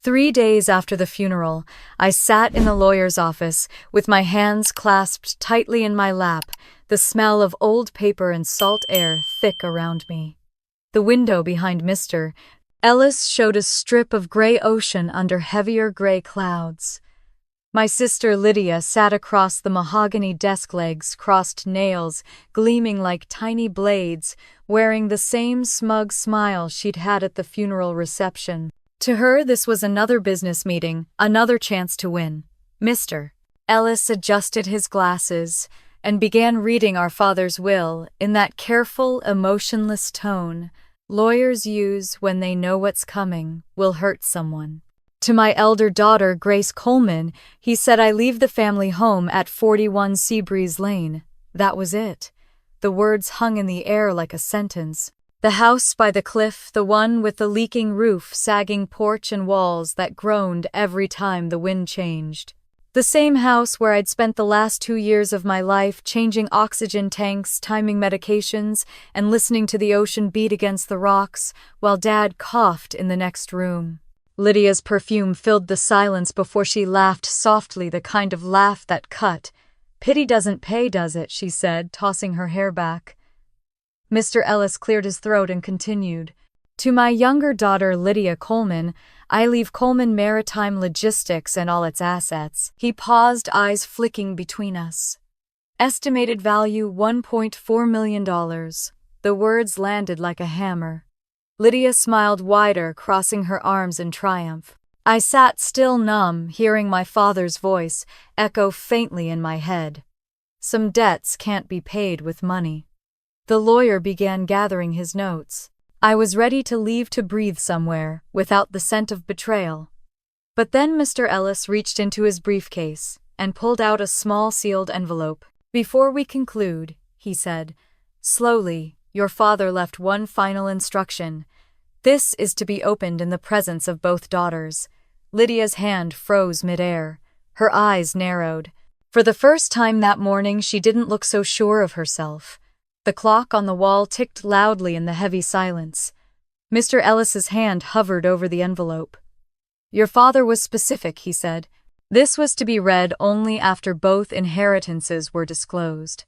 3 days after the funeral, I sat in the lawyer's office with my hands clasped tightly in my lap, the smell of old paper and salt air thick around me. The window behind Mr. Ellis showed a strip of gray ocean under heavier gray clouds. My sister Lydia sat across the mahogany desk legs, crossed nails gleaming like tiny blades, wearing the same smug smile she'd had at the funeral reception. To her, this was another business meeting, another chance to win. Mr. Ellis adjusted his glasses and began reading our father's will in that careful, emotionless tone lawyers use when they know what's coming will hurt someone. To my elder daughter, Grace Coleman, he said I leave the family home at 41 Seabreeze Lane. That was it. The words hung in the air like a sentence. The house by the cliff, the one with the leaking roof, sagging porch and walls that groaned every time the wind changed. The same house where I'd spent the last 2 years of my life changing oxygen tanks, timing medications, and listening to the ocean beat against the rocks while Dad coughed in the next room. Lydia's perfume filled the silence before she laughed softly, the kind of laugh that cut. "Pity doesn't pay, does it?" she said, tossing her hair back. Mr. Ellis cleared his throat and continued. To my younger daughter, Lydia Coleman, I leave Coleman Maritime Logistics and all its assets. He paused, eyes flicking between us. Estimated value $1.4 million. The words landed like a hammer. Lydia smiled wider, crossing her arms in triumph. I sat still, numb, hearing my father's voice echo faintly in my head. Some debts can't be paid with money. The lawyer began gathering his notes. I was ready to leave to breathe somewhere, without the scent of betrayal. But then Mr. Ellis reached into his briefcase and pulled out a small sealed envelope. "Before we conclude," he said, slowly, "your father left one final instruction. This is to be opened in the presence of both daughters." Lydia's hand froze midair. Her eyes narrowed. For the first time that morning, she didn't look so sure of herself. The clock on the wall ticked loudly in the heavy silence. Mr. Ellis's hand hovered over the envelope. "Your father was specific," he said. This was to be read only after both inheritances were disclosed.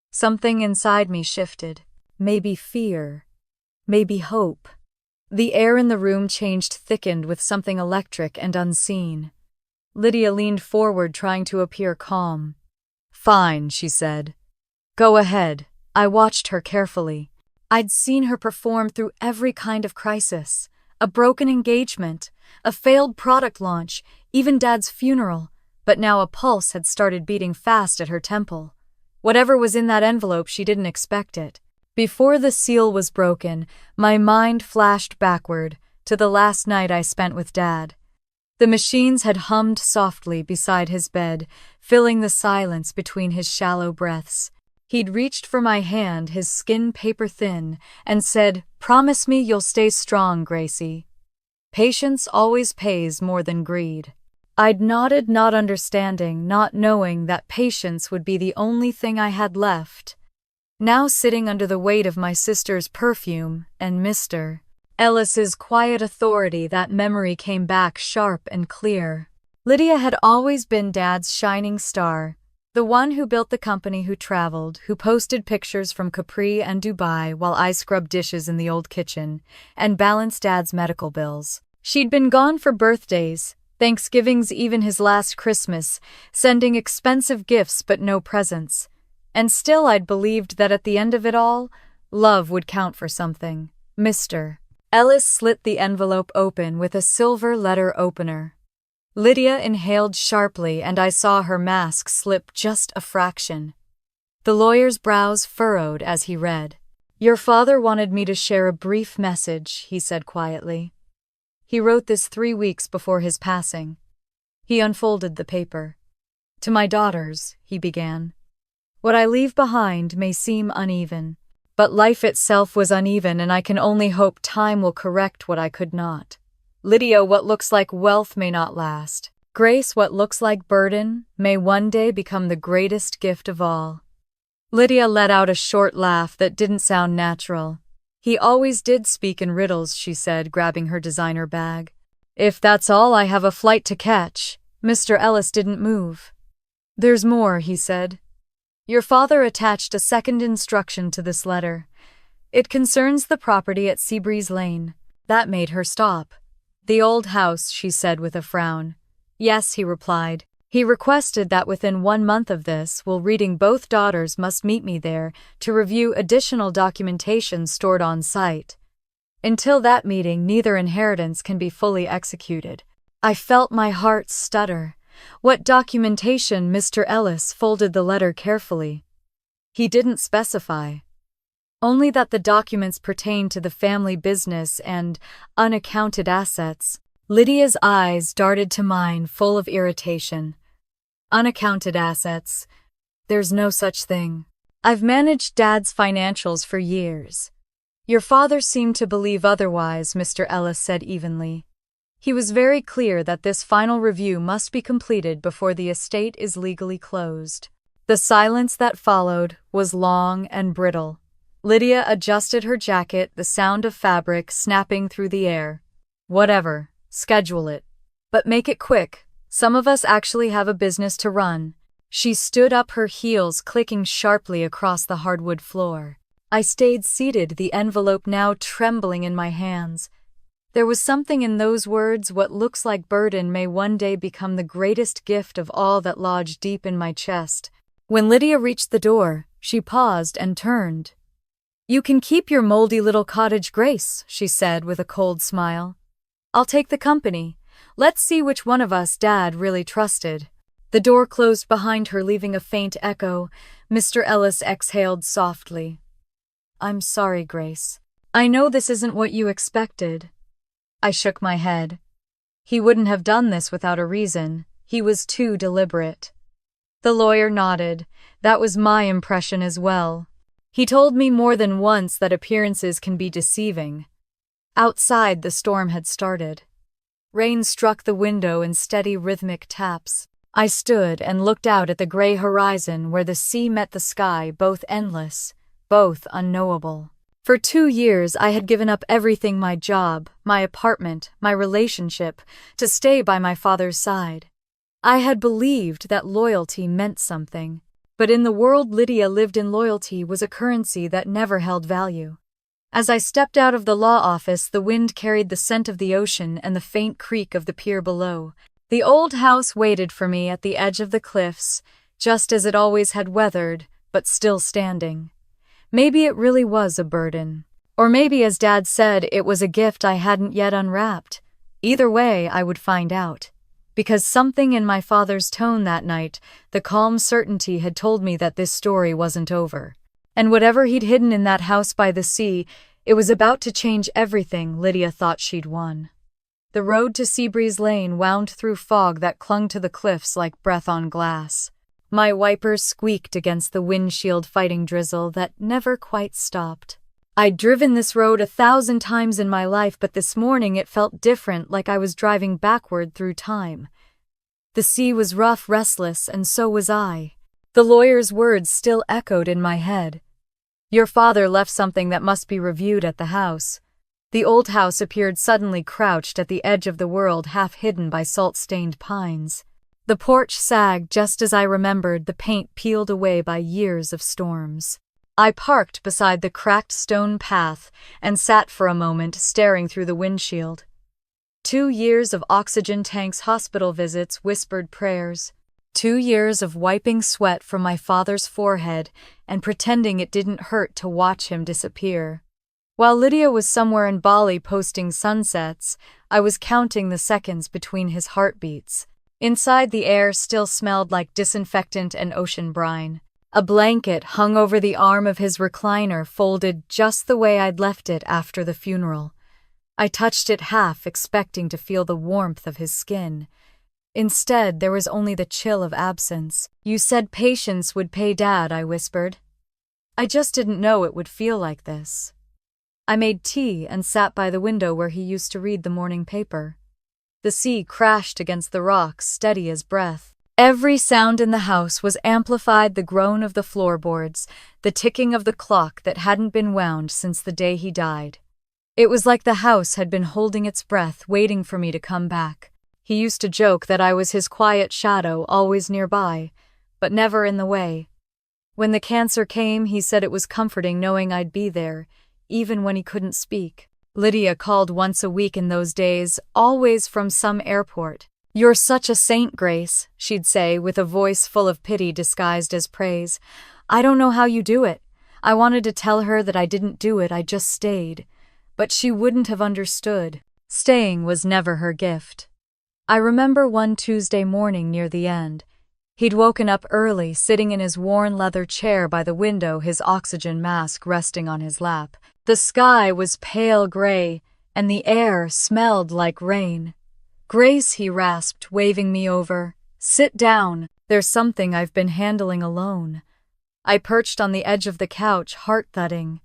Something inside me shifted. Maybe fear. Maybe hope. The air in the room changed, thickened with something electric and unseen. Lydia leaned forward, trying to appear calm. "Fine," she said. "Go ahead." I watched her carefully. I'd seen her perform through every kind of crisis. A broken engagement, a failed product launch, even Dad's funeral. But now a pulse had started beating fast at her temple. Whatever was in that envelope, she didn't expect it. Before the seal was broken, my mind flashed backward to the last night I spent with Dad. The machines had hummed softly beside his bed, filling the silence between his shallow breaths. He'd reached for my hand, his skin paper thin, and said, "Promise me you'll stay strong, Gracie. Patience always pays more than greed." I'd nodded, not understanding, not knowing that patience would be the only thing I had left. Now sitting under the weight of my sister's perfume and Mr. Ellis's quiet authority, that memory came back sharp and clear. Lydia had always been Dad's shining star. The one who built the company, who traveled, who posted pictures from Capri and Dubai while I scrubbed dishes in the old kitchen and balanced Dad's medical bills. She'd been gone for birthdays, Thanksgivings, even his last Christmas, sending expensive gifts but no presents. And still I'd believed that at the end of it all, love would count for something. Mr. Ellis slit the envelope open with a silver letter opener. Lydia inhaled sharply, and I saw her mask slip just a fraction. The lawyer's brows furrowed as he read. "Your father wanted me to share a brief message," he said quietly. "He wrote this 3 weeks before his passing." He unfolded the paper. "To my daughters," he began. "What I leave behind may seem uneven, but life itself was uneven, and I can only hope time will correct what I could not. Lydia, what looks like wealth may not last. Grace, what looks like burden, may one day become the greatest gift of all." Lydia let out a short laugh that didn't sound natural. "He always did speak in riddles," she said, grabbing her designer bag. If that's all, I have a flight to catch. Mr. Ellis didn't move. There's more, he said. Your father attached a second instruction to this letter. It concerns the property at Seabreeze Lane. That made her stop. The old house, she said with a frown. Yes, he replied. He requested that within 1 month of this, while reading, both daughters must meet me there to review additional documentation stored on site. Until that meeting, neither inheritance can be fully executed. I felt my heart stutter. What documentation? Mr. Ellis folded the letter carefully. He didn't specify. Only that the documents pertain to the family business and unaccounted assets. Lydia's eyes darted to mine, full of irritation. Unaccounted assets. There's no such thing. I've managed Dad's financials for years. Your father seemed to believe otherwise, Mr. Ellis said evenly. He was very clear that this final review must be completed before the estate is legally closed. The silence that followed was long and brittle. Lydia adjusted her jacket, the sound of fabric snapping through the air. Whatever, schedule it. But make it quick. Some of us actually have a business to run. She stood up, her heels clicking sharply across the hardwood floor. I stayed seated, the envelope now trembling in my hands. There was something in those words. What looks like burden may one day become the greatest gift of all, that lodged deep in my chest. When Lydia reached the door, she paused and turned. You can keep your moldy little cottage, Grace, she said with a cold smile. I'll take the company. Let's see which one of us Dad really trusted. The door closed behind her, leaving a faint echo. Mr. Ellis exhaled softly. I'm sorry, Grace. I know this isn't what you expected. I shook my head. He wouldn't have done this without a reason. He was too deliberate. The lawyer nodded. That was my impression as well. He told me more than once that appearances can be deceiving. Outside, the storm had started. Rain struck the window in steady rhythmic taps. I stood and looked out at the gray horizon where the sea met the sky, both endless, both unknowable. For 2 years, I had given up everything, my job, my apartment, my relationship, to stay by my father's side. I had believed that loyalty meant something. But in the world Lydia lived in, loyalty was a currency that never held value. As I stepped out of the law office, the wind carried the scent of the ocean and the faint creak of the pier below. The old house waited for me at the edge of the cliffs, just as it always had, weathered, but still standing. Maybe it really was a burden. Or maybe, as Dad said, it was a gift I hadn't yet unwrapped. Either way, I would find out. Because something in my father's tone that night, the calm certainty, had told me that this story wasn't over. And whatever he'd hidden in that house by the sea, it was about to change everything. Lydia thought she'd won. The road to Seabreeze Lane wound through fog that clung to the cliffs like breath on glass. My wipers squeaked against the windshield, fighting drizzle that never quite stopped. I'd driven this road 1,000 times in my life, but this morning it felt different, like I was driving backward through time. The sea was rough, restless, and so was I. The lawyer's words still echoed in my head. Your father left something that must be reviewed at the house. The old house appeared suddenly crouched at the edge of the world, half hidden by salt-stained pines. The porch sagged just as I remembered, the paint peeled away by years of storms. I parked beside the cracked stone path and sat for a moment, staring through the windshield. 2 years of oxygen tanks, hospital visits, whispered prayers. 2 years of wiping sweat from my father's forehead and pretending it didn't hurt to watch him disappear. While Lydia was somewhere in Bali posting sunsets, I was counting the seconds between his heartbeats. Inside, the air still smelled like disinfectant and ocean brine. A blanket hung over the arm of his recliner, folded just the way I'd left it after the funeral. I touched it, half expecting to feel the warmth of his skin. Instead, there was only the chill of absence. You said patience would pay, Dad, I whispered. I just didn't know it would feel like this. I made tea and sat by the window where he used to read the morning paper. The sea crashed against the rocks, steady as breath. Every sound in the house was amplified, the groan of the floorboards, the ticking of the clock that hadn't been wound since the day he died. It was like the house had been holding its breath, waiting for me to come back. He used to joke that I was his quiet shadow, always nearby, but never in the way. When the cancer came, he said it was comforting knowing I'd be there, even when he couldn't speak. Lydia called once a week in those days, always from some airport. "You're such a saint, Grace," she'd say, with a voice full of pity disguised as praise. "I don't know how you do it." I wanted to tell her that I didn't do it, I just stayed. But she wouldn't have understood. Staying was never her gift. I remember one Tuesday morning near the end. He'd woken up early, sitting in his worn leather chair by the window, his oxygen mask resting on his lap. The sky was pale gray, and the air smelled like rain. "Grace," he rasped, waving me over. "Sit down. There's something I've been handling alone." I perched on the edge of the couch, heart thudding.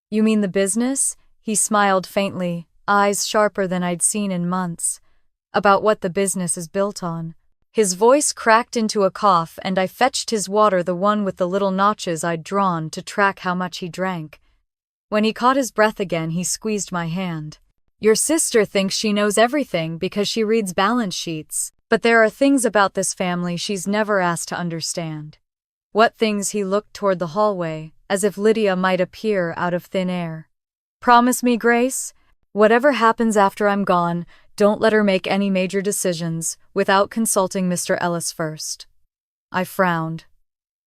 "You mean the business?" He smiled faintly, eyes sharper than I'd seen in months. "About what the business is built on." His voice cracked into a cough, and I fetched his water, the one with the little notches I'd drawn to track how much he drank. When he caught his breath again, he squeezed my hand. "Your sister thinks she knows everything because she reads balance sheets, but there are things about this family she's never asked to understand." "What things?" He looked toward the hallway, as if Lydia might appear out of thin air. "Promise me, Grace, whatever happens after I'm gone, don't let her make any major decisions without consulting Mr. Ellis first." I frowned.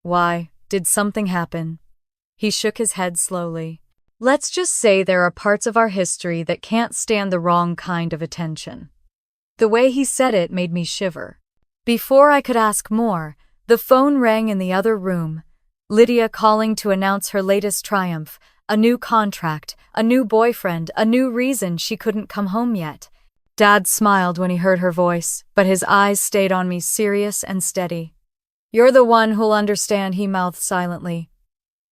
"Why, did something happen?" He shook his head slowly. "Let's just say there are parts of our history that can't stand the wrong kind of attention." The way he said it made me shiver. Before I could ask more, the phone rang in the other room. Lydia calling to announce her latest triumph, a new contract, a new boyfriend, a new reason she couldn't come home yet. Dad smiled when he heard her voice, but his eyes stayed on me, serious and steady. "You're the one who'll understand," he mouthed silently.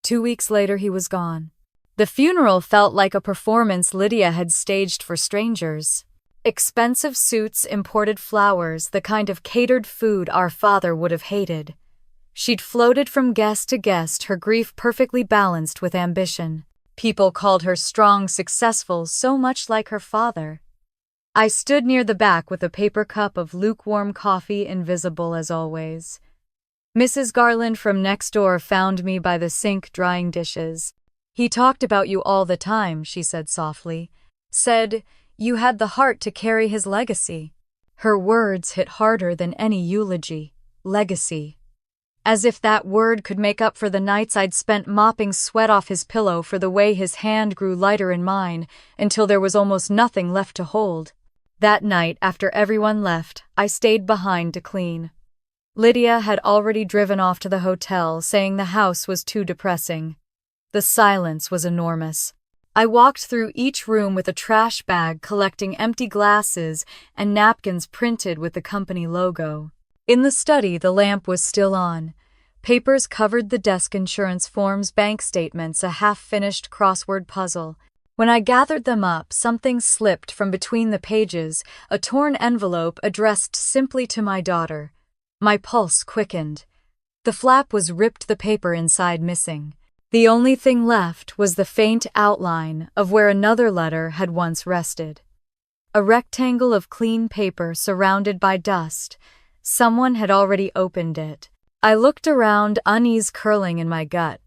2 weeks later, he was gone. The funeral felt like a performance Lydia had staged for strangers. Expensive suits, imported flowers, the kind of catered food our father would have hated. She'd floated from guest to guest, her grief perfectly balanced with ambition. People called her strong, successful, so much like her father. I stood near the back with a paper cup of lukewarm coffee, invisible as always. Mrs. Garland from next door found me by the sink drying dishes. "He talked about you all the time," she said softly. "Said you had the heart to carry his legacy." Her words hit harder than any eulogy. Legacy. As if that word could make up for the nights I'd spent mopping sweat off his pillow, for the way his hand grew lighter in mine, until there was almost nothing left to hold. That night, after everyone left, I stayed behind to clean. Lydia had already driven off to the hotel, saying the house was too depressing. The silence was enormous. I walked through each room with a trash bag, collecting empty glasses and napkins printed with the company logo. In the study, the lamp was still on. Papers covered the desk, insurance forms, bank statements, a half-finished crossword puzzle. When I gathered them up, something slipped from between the pages, a torn envelope addressed simply to my daughter. My pulse quickened. The flap was ripped, the paper inside missing. The only thing left was the faint outline of where another letter had once rested. A rectangle of clean paper surrounded by dust. Someone had already opened it. I looked around, unease curling in my gut.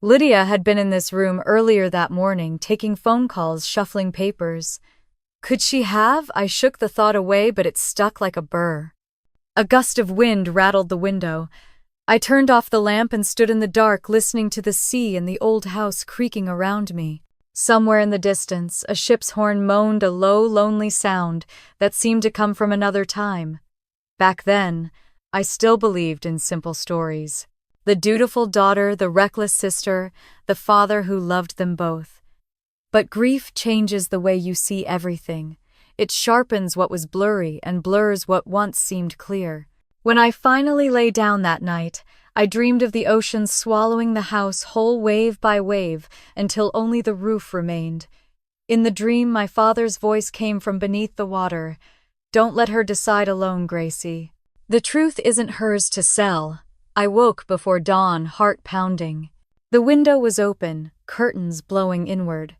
Lydia had been in this room earlier that morning, taking phone calls, shuffling papers. Could she have? I shook the thought away, but it stuck like a burr. A gust of wind rattled the window. I turned off the lamp and stood in the dark, listening to the sea and the old house creaking around me. Somewhere in the distance, a ship's horn moaned, a low, lonely sound that seemed to come from another time. Back then, I still believed in simple stories. The dutiful daughter, the reckless sister, the father who loved them both. But grief changes the way you see everything. It sharpens what was blurry and blurs what once seemed clear. When I finally lay down that night, I dreamed of the ocean swallowing the house whole, wave by wave, until only the roof remained. In the dream, my father's voice came from beneath the water. "Don't let her decide alone, Gracie. The truth isn't hers to sell." I woke before dawn, heart pounding. The window was open, curtains blowing inward.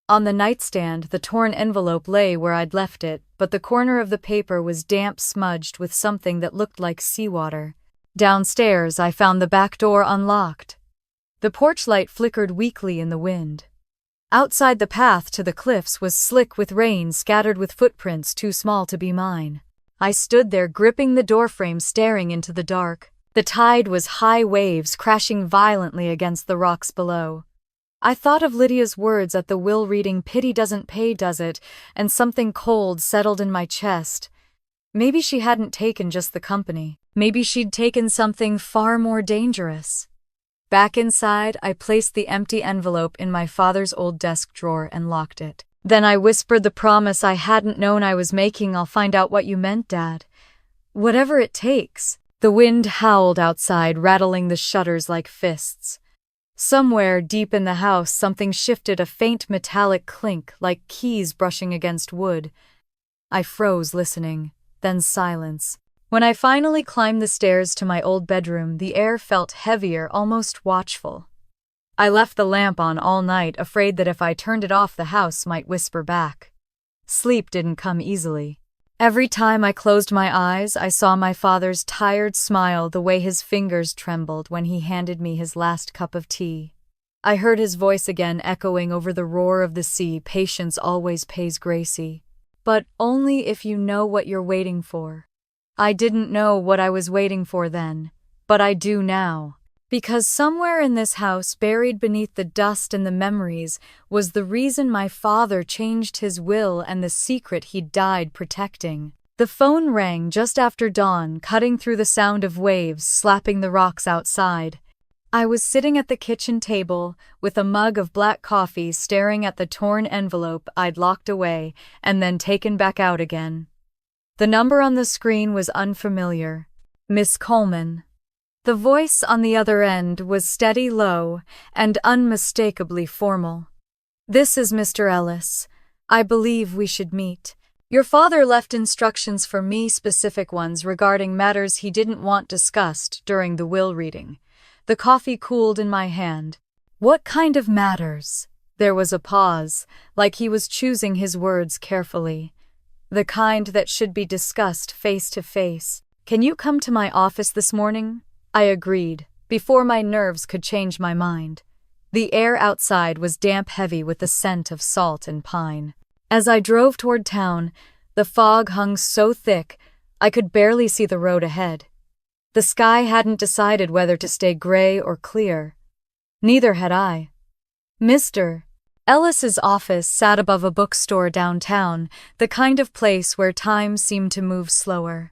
On the nightstand, the torn envelope lay where I'd left it, but the corner of the paper was damp smudged with something that looked like seawater. Downstairs, I found the back door unlocked. The porch light flickered weakly in the wind. Outside, the path to the cliffs was slick with rain scattered with footprints too small to be mine. I stood there gripping the doorframe, staring into the dark. The tide was high waves crashing violently against the rocks below. I thought of Lydia's words at the will reading, "Pity doesn't pay, does it?" and something cold settled in my chest. Maybe she hadn't taken just the company. Maybe she'd taken something far more dangerous. Back inside, I placed the empty envelope in my father's old desk drawer and locked it. Then I whispered the promise I hadn't known I was making. "I'll find out what you meant, Dad. Whatever it takes." The wind howled outside, rattling the shutters like fists. Somewhere deep in the house, something shifted, a faint metallic clink, like keys brushing against wood. I froze, listening, then silence. When I finally climbed the stairs to my old bedroom, the air felt heavier, almost watchful. I left the lamp on all night, afraid that if I turned it off, the house might whisper back. Sleep didn't come easily. Every time I closed my eyes, I saw my father's tired smile, the way his fingers trembled when he handed me his last cup of tea. I heard his voice again echoing over the roar of the sea, "Patience always pays Gracie. But only if you know what you're waiting for." I didn't know what I was waiting for then, but I do now. Because somewhere in this house, buried beneath the dust and the memories, was the reason my father changed his will and the secret he died protecting. The phone rang just after dawn, cutting through the sound of waves slapping the rocks outside. I was sitting at the kitchen table with a mug of black coffee, staring at the torn envelope I'd locked away and then taken back out again. The number on the screen was unfamiliar. Miss Coleman. The voice on the other end was steady, low, and unmistakably formal. "This is Mr. Ellis. I believe we should meet. Your father left instructions for me, specific ones regarding matters he didn't want discussed during the will reading." The coffee cooled in my hand. "What kind of matters?" There was a pause, like he was choosing his words carefully. "The kind that should be discussed face to face. Can you come to my office this morning?" I agreed, before my nerves could change my mind. The air outside was damp, heavy with the scent of salt and pine. As I drove toward town, the fog hung so thick I could barely see the road ahead. The sky hadn't decided whether to stay gray or clear. Neither had I. Mr. Ellis's office sat above a bookstore downtown, the kind of place where time seemed to move slower.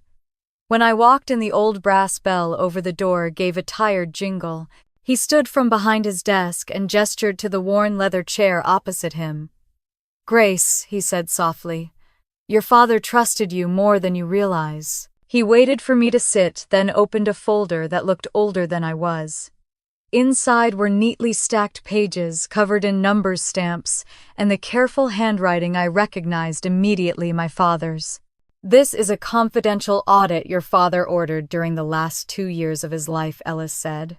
When I walked in, the old brass bell over the door gave a tired jingle. He stood from behind his desk and gestured to the worn leather chair opposite him. "Grace," he said softly, "your father trusted you more than you realize." He waited for me to sit, then opened a folder that looked older than I was. Inside were neatly stacked pages covered in numbers, stamps, and the careful handwriting I recognized immediately, my father's. "This is a confidential audit your father ordered during the last 2 years of his life," Ellis said.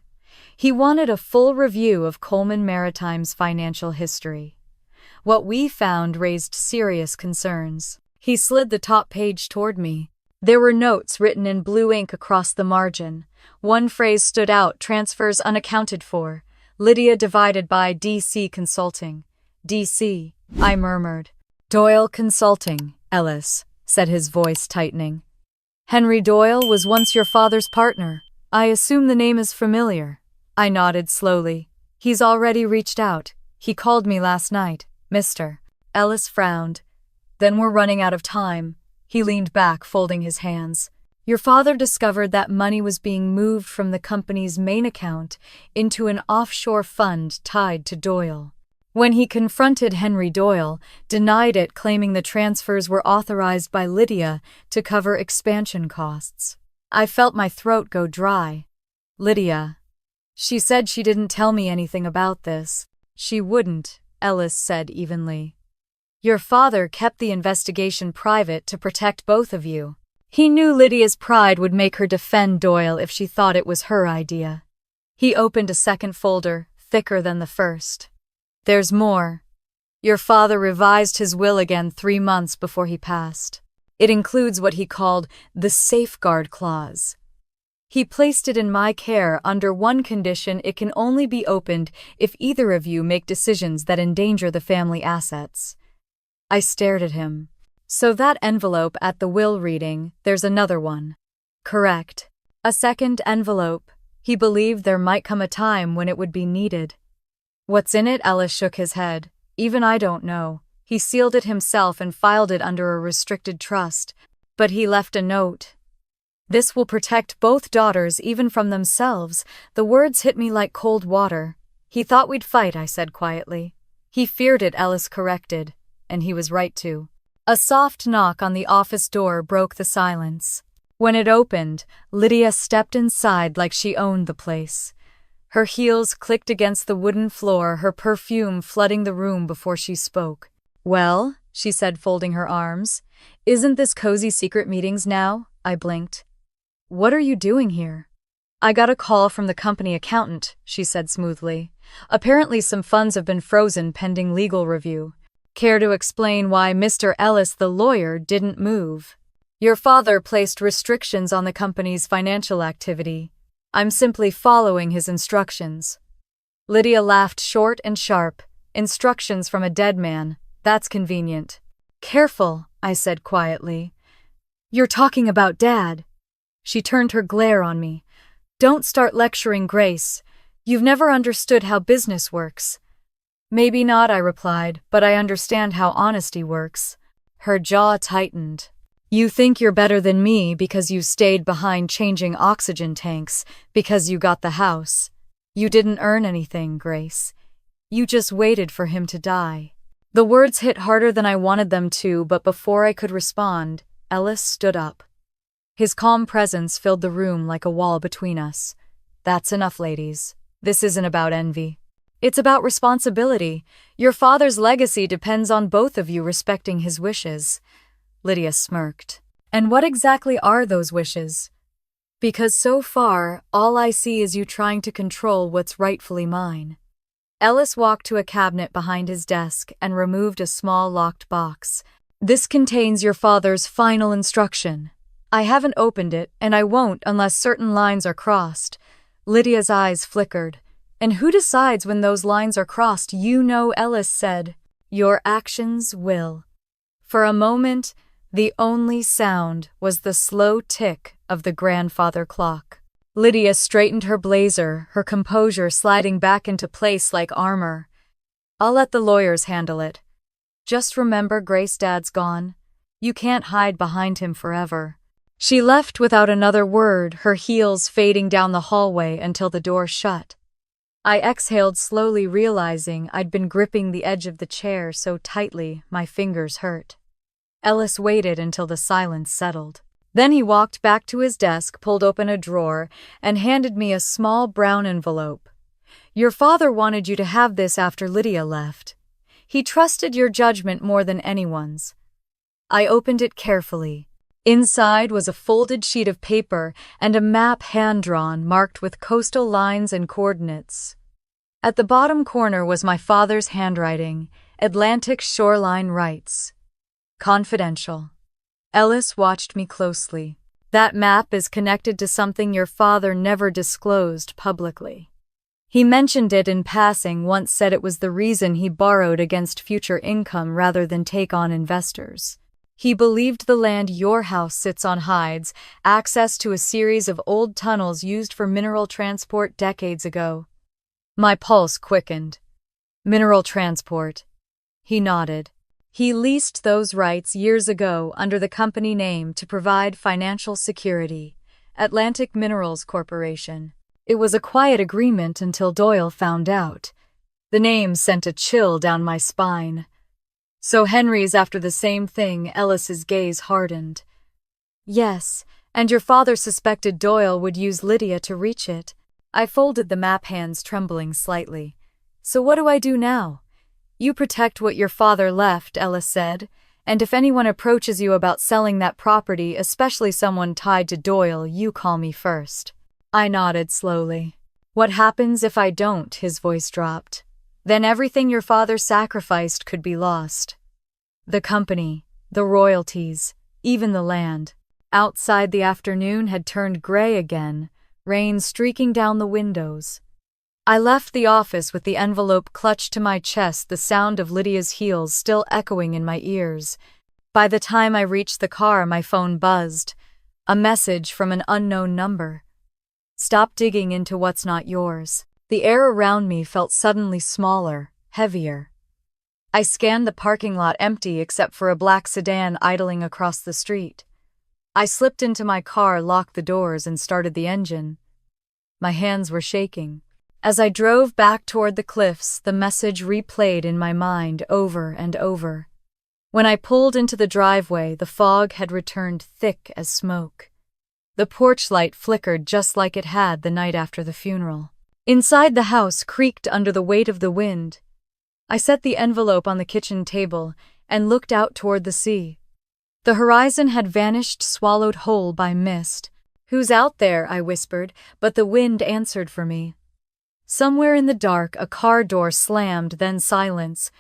He wanted a full review of Coleman Maritime's financial history. What we found raised serious concerns. He slid the top page toward me. There were notes written in blue ink across the margin. One phrase stood out: "Transfers unaccounted for. Lydia divided by DC Consulting." DC, I murmured. "Doyle Consulting, Ellis," said his voice tightening. "Henry Doyle was once your father's partner. I assume the name is familiar." I nodded slowly. "He's already reached out. He called me last night, Mr." Ellis frowned. "Then we're running out of time." He leaned back, folding his hands. "Your father discovered that money was being moved from the company's main account into an offshore fund tied to Doyle. When he confronted Henry, Doyle denied it, claiming the transfers were authorized by Lydia to cover expansion costs." I felt my throat go dry. "Lydia. She said she didn't tell me anything about this." "She wouldn't," Ellis said evenly. "Your father kept the investigation private to protect both of you. He knew Lydia's pride would make her defend Doyle if she thought it was her idea." He opened a second folder, thicker than the first. "There's more. Your father revised his will again 3 months before he passed. It includes what he called the safeguard clause. He placed it in my care under one condition: it can only be opened if either of you make decisions that endanger the family assets. I stared at him. So that envelope at the will reading, there's another one. Correct. A second envelope. He believed there might come a time when it would be needed. What's in it? Ellis shook his head. Even I don't know. He sealed it himself and filed it under a restricted trust. But he left a note. This will protect both daughters even from themselves. The words hit me like cold water. He thought we'd fight, I said quietly. He feared it, Ellis corrected. And he was right to. A soft knock on the office door broke the silence. When it opened, Lydia stepped inside like she owned the place. Her heels clicked against the wooden floor, her perfume flooding the room before she spoke. Well, she said, folding her arms. Isn't this cozy secret meetings now? I blinked. What are you doing here? I got a call from the company accountant, she said smoothly. Apparently some funds have been frozen pending legal review. Care to explain why Mr. Ellis, the lawyer, didn't move? Your father placed restrictions on the company's financial activity. I'm simply following his instructions. Lydia laughed short and sharp. Instructions from a dead man. That's convenient. Careful, I said quietly. You're talking about Dad. She turned her glare on me. Don't start lecturing, Grace. You've never understood how business works. Maybe not, I replied, but I understand how honesty works. Her jaw tightened. You think you're better than me because you stayed behind changing oxygen tanks, because you got the house. You didn't earn anything, Grace. You just waited for him to die. The words hit harder than I wanted them to, but before I could respond, Ellis stood up. His calm presence filled the room like a wall between us. That's enough, ladies. This isn't about envy. It's about responsibility. Your father's legacy depends on both of you respecting his wishes. Lydia smirked. And what exactly are those wishes? Because so far, all I see is you trying to control what's rightfully mine. Ellis walked to a cabinet behind his desk and removed a small locked box. This contains your father's final instruction. I haven't opened it, and I won't unless certain lines are crossed. Lydia's eyes flickered. And who decides when those lines are crossed? You know, Ellis said. Your actions will. For a moment, the only sound was the slow tick of the grandfather clock. Lydia straightened her blazer, her composure sliding back into place like armor. I'll let the lawyers handle it. Just remember, Grace, Dad's gone. You can't hide behind him forever. She left without another word, her heels fading down the hallway until the door shut. I exhaled slowly, realizing I'd been gripping the edge of the chair so tightly my fingers hurt. Ellis waited until the silence settled. Then he walked back to his desk, pulled open a drawer, and handed me a small brown envelope. Your father wanted you to have this after Lydia left. He trusted your judgment more than anyone's. I opened it carefully. Inside was a folded sheet of paper and a map hand-drawn, marked with coastal lines and coordinates. At the bottom corner was my father's handwriting, Atlantic shoreline rights. Confidential. Ellis watched me closely. That map is connected to something your father never disclosed publicly. He mentioned it in passing, once said it was the reason he borrowed against future income rather than take on investors. He believed the land your house sits on hides access to a series of old tunnels used for mineral transport decades ago. My pulse quickened. Mineral transport. He nodded. He leased those rights years ago under the company name to provide financial security, Atlantic Minerals Corporation. It was a quiet agreement until Doyle found out. The name sent a chill down my spine. So Henry's after the same thing. Ellis's gaze hardened. Yes, and your father suspected Doyle would use Lydia to reach it. I folded the map, hands trembling slightly. So what do I do now? You protect what your father left, Ellis said, and if anyone approaches you about selling that property, especially someone tied to Doyle, you call me first. I nodded slowly. What happens if I don't? His voice dropped. Then everything your father sacrificed could be lost. The company, the royalties, even the land. Outside, the afternoon had turned gray again, rain streaking down the windows. I left the office with the envelope clutched to my chest, the sound of Lydia's heels still echoing in my ears. By the time I reached the car, my phone buzzed. A message from an unknown number. Stop digging into what's not yours. The air around me felt suddenly smaller, heavier. I scanned the parking lot, empty except for a black sedan idling across the street. I slipped into my car, locked the doors, and started the engine. My hands were shaking. As I drove back toward the cliffs, the message replayed in my mind over and over. When I pulled into the driveway, the fog had returned thick as smoke. The porch light flickered just like it had the night after the funeral. Inside, the house creaked under the weight of the wind. I set the envelope on the kitchen table and looked out toward the sea. The horizon had vanished, swallowed whole by mist. "Who's out there?" I whispered, but the wind answered for me. Somewhere in the dark, a car door slammed, then silence.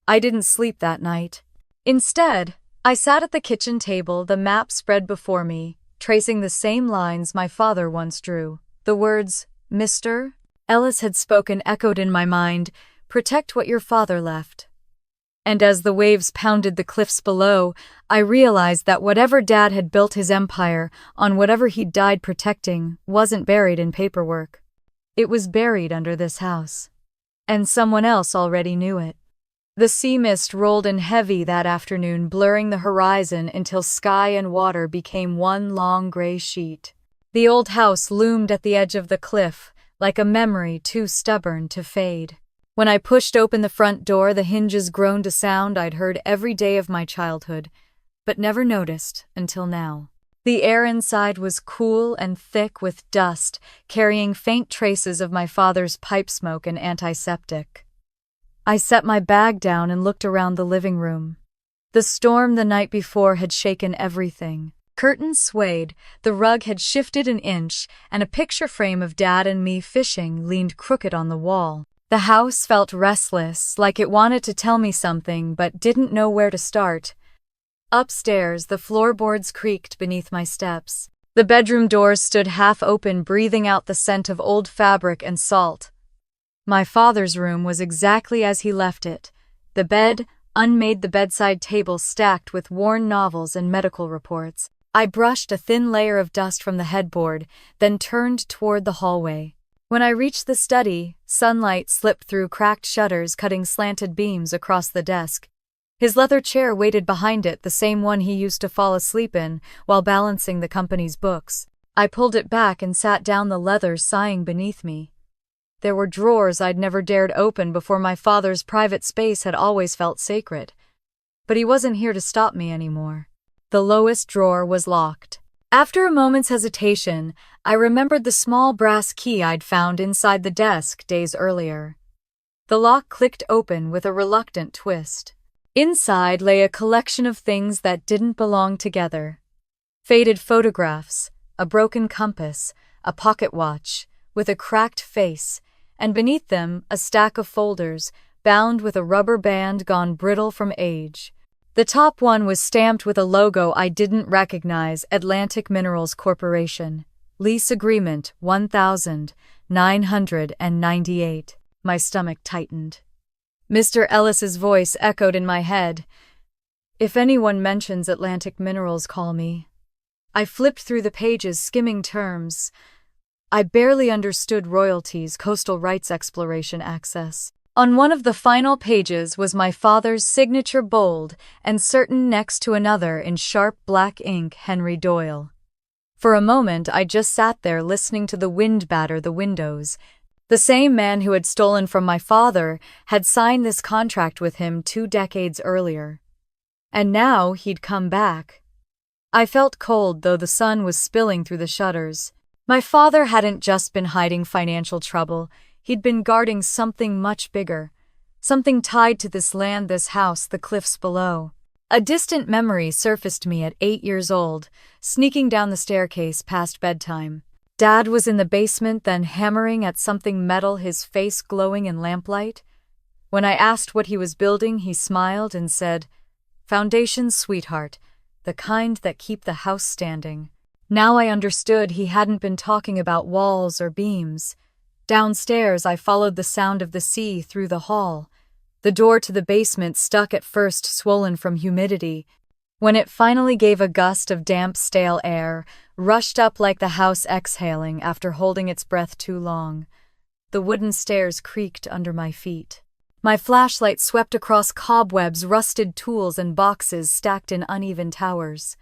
I didn't sleep that night. Instead, I sat at the kitchen table, the map spread before me, tracing the same lines my father once drew. The words, "Mr. Ellis" had spoken, echoed in my mind, "Protect what your father left." And as the waves pounded the cliffs below, I realized that whatever Dad had built his empire on, whatever he'd died protecting, wasn't buried in paperwork. It was buried under this house. And someone else already knew it. The sea mist rolled in heavy that afternoon, blurring the horizon until sky and water became one long gray sheet. The old house loomed at the edge of the cliff, like a memory too stubborn to fade. When I pushed open the front door, the hinges groaned, a sound I'd heard every day of my childhood, but never noticed until now. The air inside was cool and thick with dust, carrying faint traces of my father's pipe smoke and antiseptic. I set my bag down and looked around the living room. The storm the night before had shaken everything. Curtains swayed, the rug had shifted an inch, and a picture frame of Dad and me fishing leaned crooked on the wall. The house felt restless, like it wanted to tell me something but didn't know where to start. Upstairs, the floorboards creaked beneath my steps. The bedroom doors stood half open, breathing out the scent of old fabric and salt. My father's room was exactly as he left it. The bed, unmade, the bedside table stacked with worn novels and medical reports. I brushed a thin layer of dust from the headboard, then turned toward the hallway. When I reached the study, sunlight slipped through cracked shutters, cutting slanted beams across the desk. His leather chair waited behind it, the same one he used to fall asleep in while balancing the company's books. I pulled it back and sat down, the leather sighing beneath me. There were drawers I'd never dared open before. My father's private space had always felt sacred. But he wasn't here to stop me anymore. The lowest drawer was locked. After a moment's hesitation, I remembered the small brass key I'd found inside the desk days earlier. The lock clicked open with a reluctant twist. Inside lay a collection of things that didn't belong together. Faded photographs, a broken compass, a pocket watch with a cracked face, and beneath them a stack of folders bound with a rubber band gone brittle from age. The top one was stamped with a logo I didn't recognize, Atlantic Minerals Corporation. Lease agreement 1998. My stomach tightened. Mr. Ellis's voice echoed in my head. "If anyone mentions Atlantic Minerals, call me." I flipped through the pages, skimming terms. I barely understood royalties, coastal rights, exploration access. On one of the final pages was my father's signature, bold and certain, next to another in sharp black ink, Henry Doyle. For a moment I just sat there, listening to the wind batter the windows. The same man who had stolen from my father had signed this contract with him 2 decades earlier. And now he'd come back. I felt cold, though the sun was spilling through the shutters. My father hadn't just been hiding financial trouble. He'd been guarding something much bigger, something tied to this land, this house, the cliffs below. A distant memory surfaced me at 8 years old, sneaking down the staircase past bedtime. Dad was in the basement, then hammering at something metal, his face glowing in lamplight. When I asked what he was building, he smiled and said, "Foundations, sweetheart, the kind that keep the house standing." Now I understood he hadn't been talking about walls or beams. Downstairs, I followed the sound of the sea through the hall. The door to the basement stuck at first, swollen from humidity. When it finally gave a gust of damp, stale air, rushed up like the house exhaling after holding its breath too long. The wooden stairs creaked under my feet. My flashlight swept across cobwebs, rusted tools, and boxes stacked in uneven towers.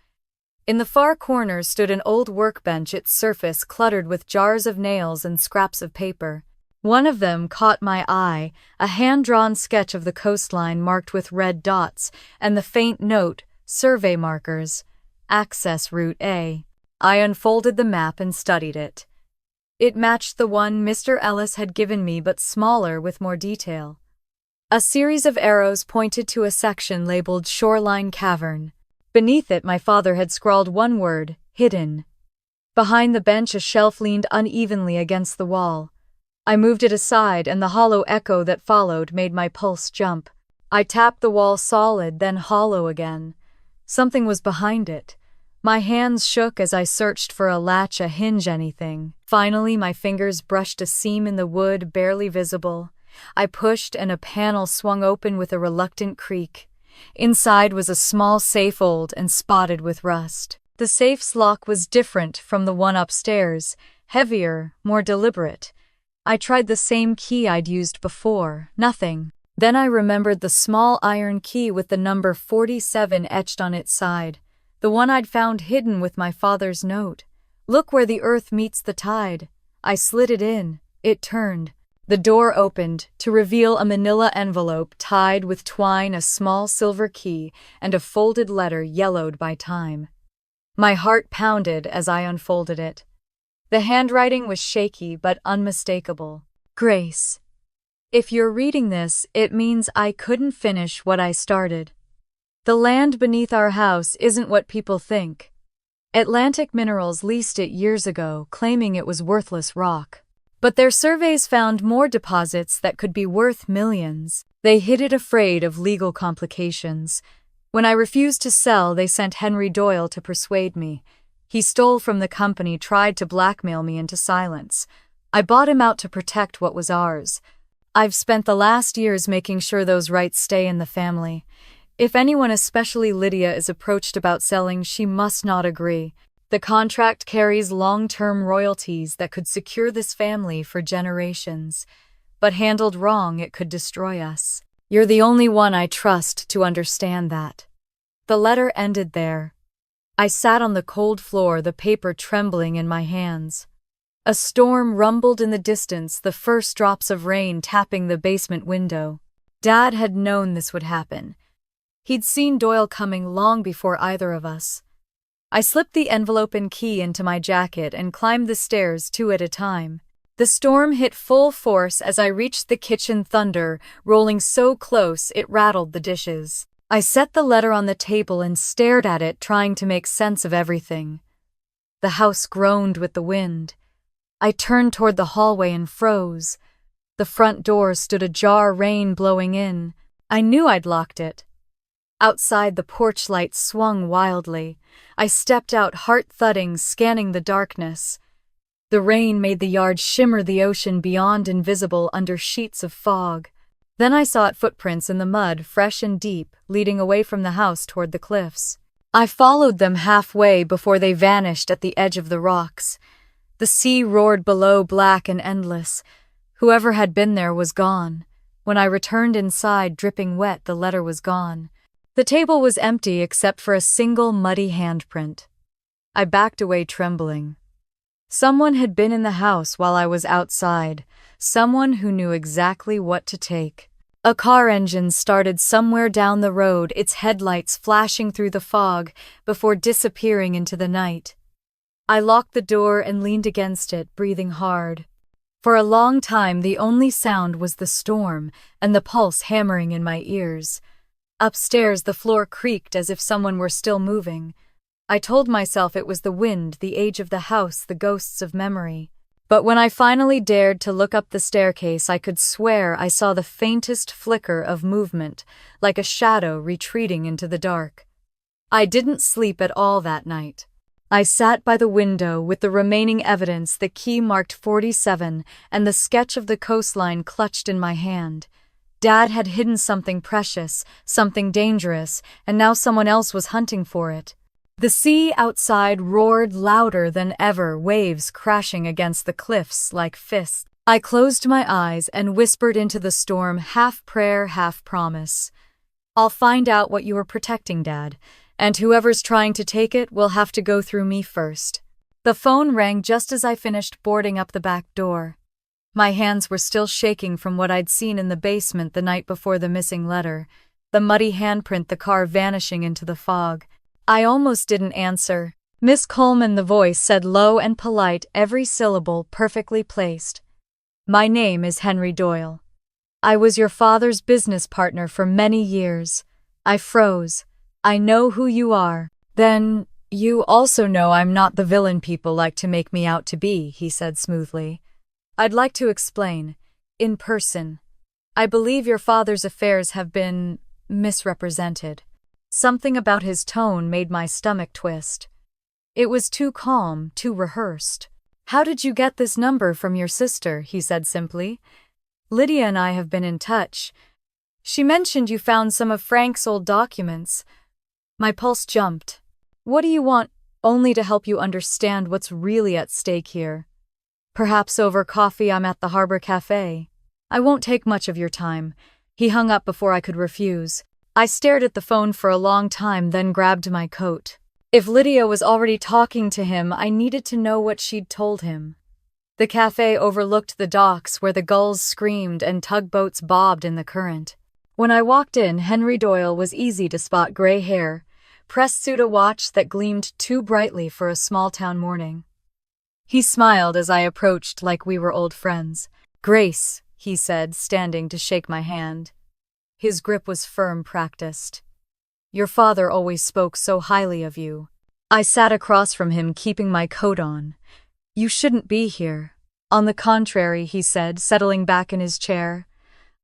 In the far corner stood an old workbench, its surface cluttered with jars of nails and scraps of paper. One of them caught my eye, a hand-drawn sketch of the coastline marked with red dots, and the faint note, "Survey markers, Access Route A." I unfolded the map and studied it. It matched the one Mr. Ellis had given me, but smaller with more detail. A series of arrows pointed to a section labeled Shoreline Cavern. Beneath it, my father had scrawled one word, "Hidden." Behind the bench, a shelf leaned unevenly against the wall. I moved it aside, and the hollow echo that followed made my pulse jump. I tapped the wall, solid, then hollow again. Something was behind it. My hands shook as I searched for a latch, a hinge, anything. Finally, my fingers brushed a seam in the wood, barely visible. I pushed, and a panel swung open with a reluctant creak. Inside was a small safe, old and spotted with rust. The safe's lock was different from the one upstairs, heavier, more deliberate. I tried the same key I'd used before. Nothing. Then I remembered the small iron key with the number 47 etched on its side, the one I'd found hidden with my father's note. "Look where the earth meets the tide." I slid it in. It turned. The door opened to reveal a manila envelope tied with twine, a small silver key, and a folded letter yellowed by time. My heart pounded as I unfolded it. The handwriting was shaky but unmistakable. "Grace, if you're reading this, it means I couldn't finish what I started. The land beneath our house isn't what people think. Atlantic Minerals leased it years ago, claiming it was worthless rock. But their surveys found more deposits that could be worth millions. They hid it, afraid of legal complications. When I refused to sell, they sent Henry Doyle to persuade me. He stole from the company, tried to blackmail me into silence. I bought him out to protect what was ours. I've spent the last years making sure those rights stay in the family. If anyone, especially Lydia, is approached about selling, she must not agree. The contract carries long-term royalties that could secure this family for generations. But handled wrong, it could destroy us. You're the only one I trust to understand that." The letter ended there. I sat on the cold floor, the paper trembling in my hands. A storm rumbled in the distance, the first drops of rain tapping the basement window. Dad had known this would happen. He'd seen Doyle coming long before either of us. I slipped the envelope and key into my jacket and climbed the stairs 2 at a time. The storm hit full force as I reached the kitchen, thunder rolling so close it rattled the dishes. I set the letter on the table and stared at it, trying to make sense of everything. The house groaned with the wind. I turned toward the hallway and froze. The front door stood ajar, rain blowing in. I knew I'd locked it. Outside, the porch light swung wildly. I stepped out, heart thudding, scanning the darkness. The rain made the yard shimmer, the ocean beyond invisible under sheets of fog. Then I saw footprints in the mud, fresh and deep, leading away from the house toward the cliffs. I followed them halfway before they vanished at the edge of the rocks. The sea roared below, black and endless. Whoever had been there was gone. When I returned inside, dripping wet, the letter was gone. The table was empty except for a single muddy handprint. I backed away, trembling. Someone had been in the house while I was outside, someone who knew exactly what to take. A car engine started somewhere down the road, its headlights flashing through the fog before disappearing into the night. I locked the door and leaned against it, breathing hard. For a long time, the only sound was the storm and the pulse hammering in my ears. Upstairs, the floor creaked as if someone were still moving. I told myself it was the wind, the age of the house, the ghosts of memory. But when I finally dared to look up the staircase, I could swear I saw the faintest flicker of movement, like a shadow retreating into the dark. I didn't sleep at all that night. I sat by the window with the remaining evidence, the key marked 47, and the sketch of the coastline clutched in my hand. Dad had hidden something precious, something dangerous, and now someone else was hunting for it. The sea outside roared louder than ever, waves crashing against the cliffs like fists. I closed my eyes and whispered into the storm, half prayer, half promise. I'll find out what you were protecting, Dad, and whoever's trying to take it will have to go through me first. The phone rang just as I finished boarding up the back door. My hands were still shaking from what I'd seen in the basement the night before the missing letter, the muddy handprint, the car vanishing into the fog. I almost didn't answer. Miss Coleman, the voice said, low and polite, every syllable perfectly placed. My name is Henry Doyle. I was your father's business partner for many years. I froze. I know who you are. Then, you also know I'm not the villain people like to make me out to be, he said smoothly. I'd like to explain. In person. I believe your father's affairs have been misrepresented. Something about his tone made my stomach twist. It was too calm, too rehearsed. How did you get this number from your sister? He said simply. Lydia and I have been in touch. She mentioned you found some of Frank's old documents. My pulse jumped. What do you want? Only to help you understand what's really at stake here. Perhaps over coffee. I'm at the Harbor Cafe. I won't take much of your time. He hung up before I could refuse. I stared at the phone for a long time, then grabbed my coat. If Lydia was already talking to him, I needed to know what she'd told him. The cafe overlooked the docks where the gulls screamed and tugboats bobbed in the current. When I walked in, Henry Doyle was easy to spot. Gray hair, pressed suit, a watch that gleamed too brightly for a small-town morning. He smiled as I approached like we were old friends. Grace, he said, standing to shake my hand. His grip was firm, practiced. Your father always spoke so highly of you. I sat across from him, keeping my coat on. You shouldn't be here. On the contrary, he said, settling back in his chair.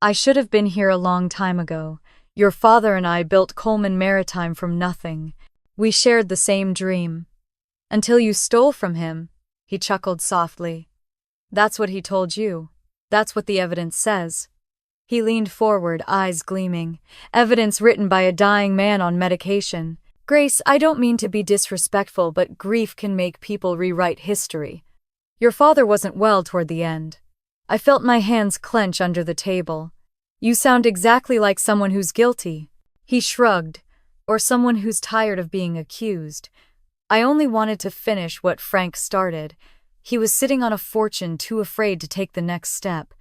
I should have been here a long time ago. Your father and I built Coleman Maritime from nothing. We shared the same dream. Until you stole from him, he chuckled softly. That's what he told you. That's what the evidence says. He leaned forward, eyes gleaming. Evidence written by a dying man on medication. Grace, I don't mean to be disrespectful, but grief can make people rewrite history. Your father wasn't well toward the end. I felt my hands clench under the table. You sound exactly like someone who's guilty. He shrugged. Or someone who's tired of being accused. I only wanted to finish what Frank started. He was sitting on a fortune, too afraid to take the next step.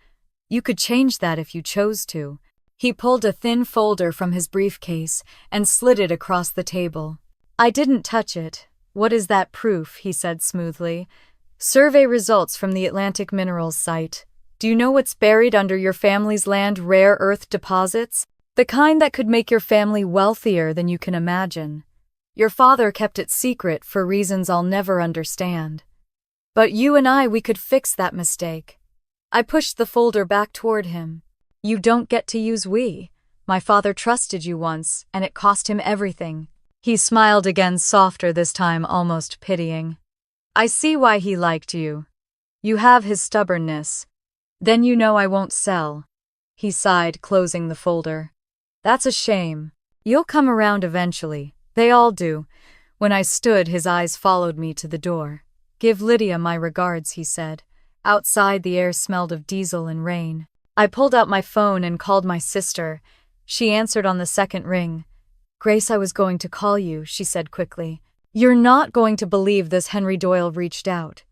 You could change that if you chose to. He pulled a thin folder from his briefcase and slid it across the table. I didn't touch it. What is that proof? He said smoothly. Survey results from the Atlantic Minerals site. Do you know what's buried under your family's land? Rare earth deposits? The kind that could make your family wealthier than you can imagine. Your father kept it secret for reasons I'll never understand. But you and I, we could fix that mistake. I pushed the folder back toward him. You don't get to use we. My father trusted you once, and it cost him everything. He smiled again, softer this time, almost pitying. I see why he liked you. You have his stubbornness. Then you know I won't sell. He sighed, closing the folder. That's a shame. You'll come around eventually. They all do. When I stood, his eyes followed me to the door. Give Lydia my regards, he said. Outside, the air smelled of diesel and rain. I pulled out my phone and called my sister. She answered on the second ring. Grace, I was going to call you, she said quickly. You're not going to believe this. Henry Doyle reached out.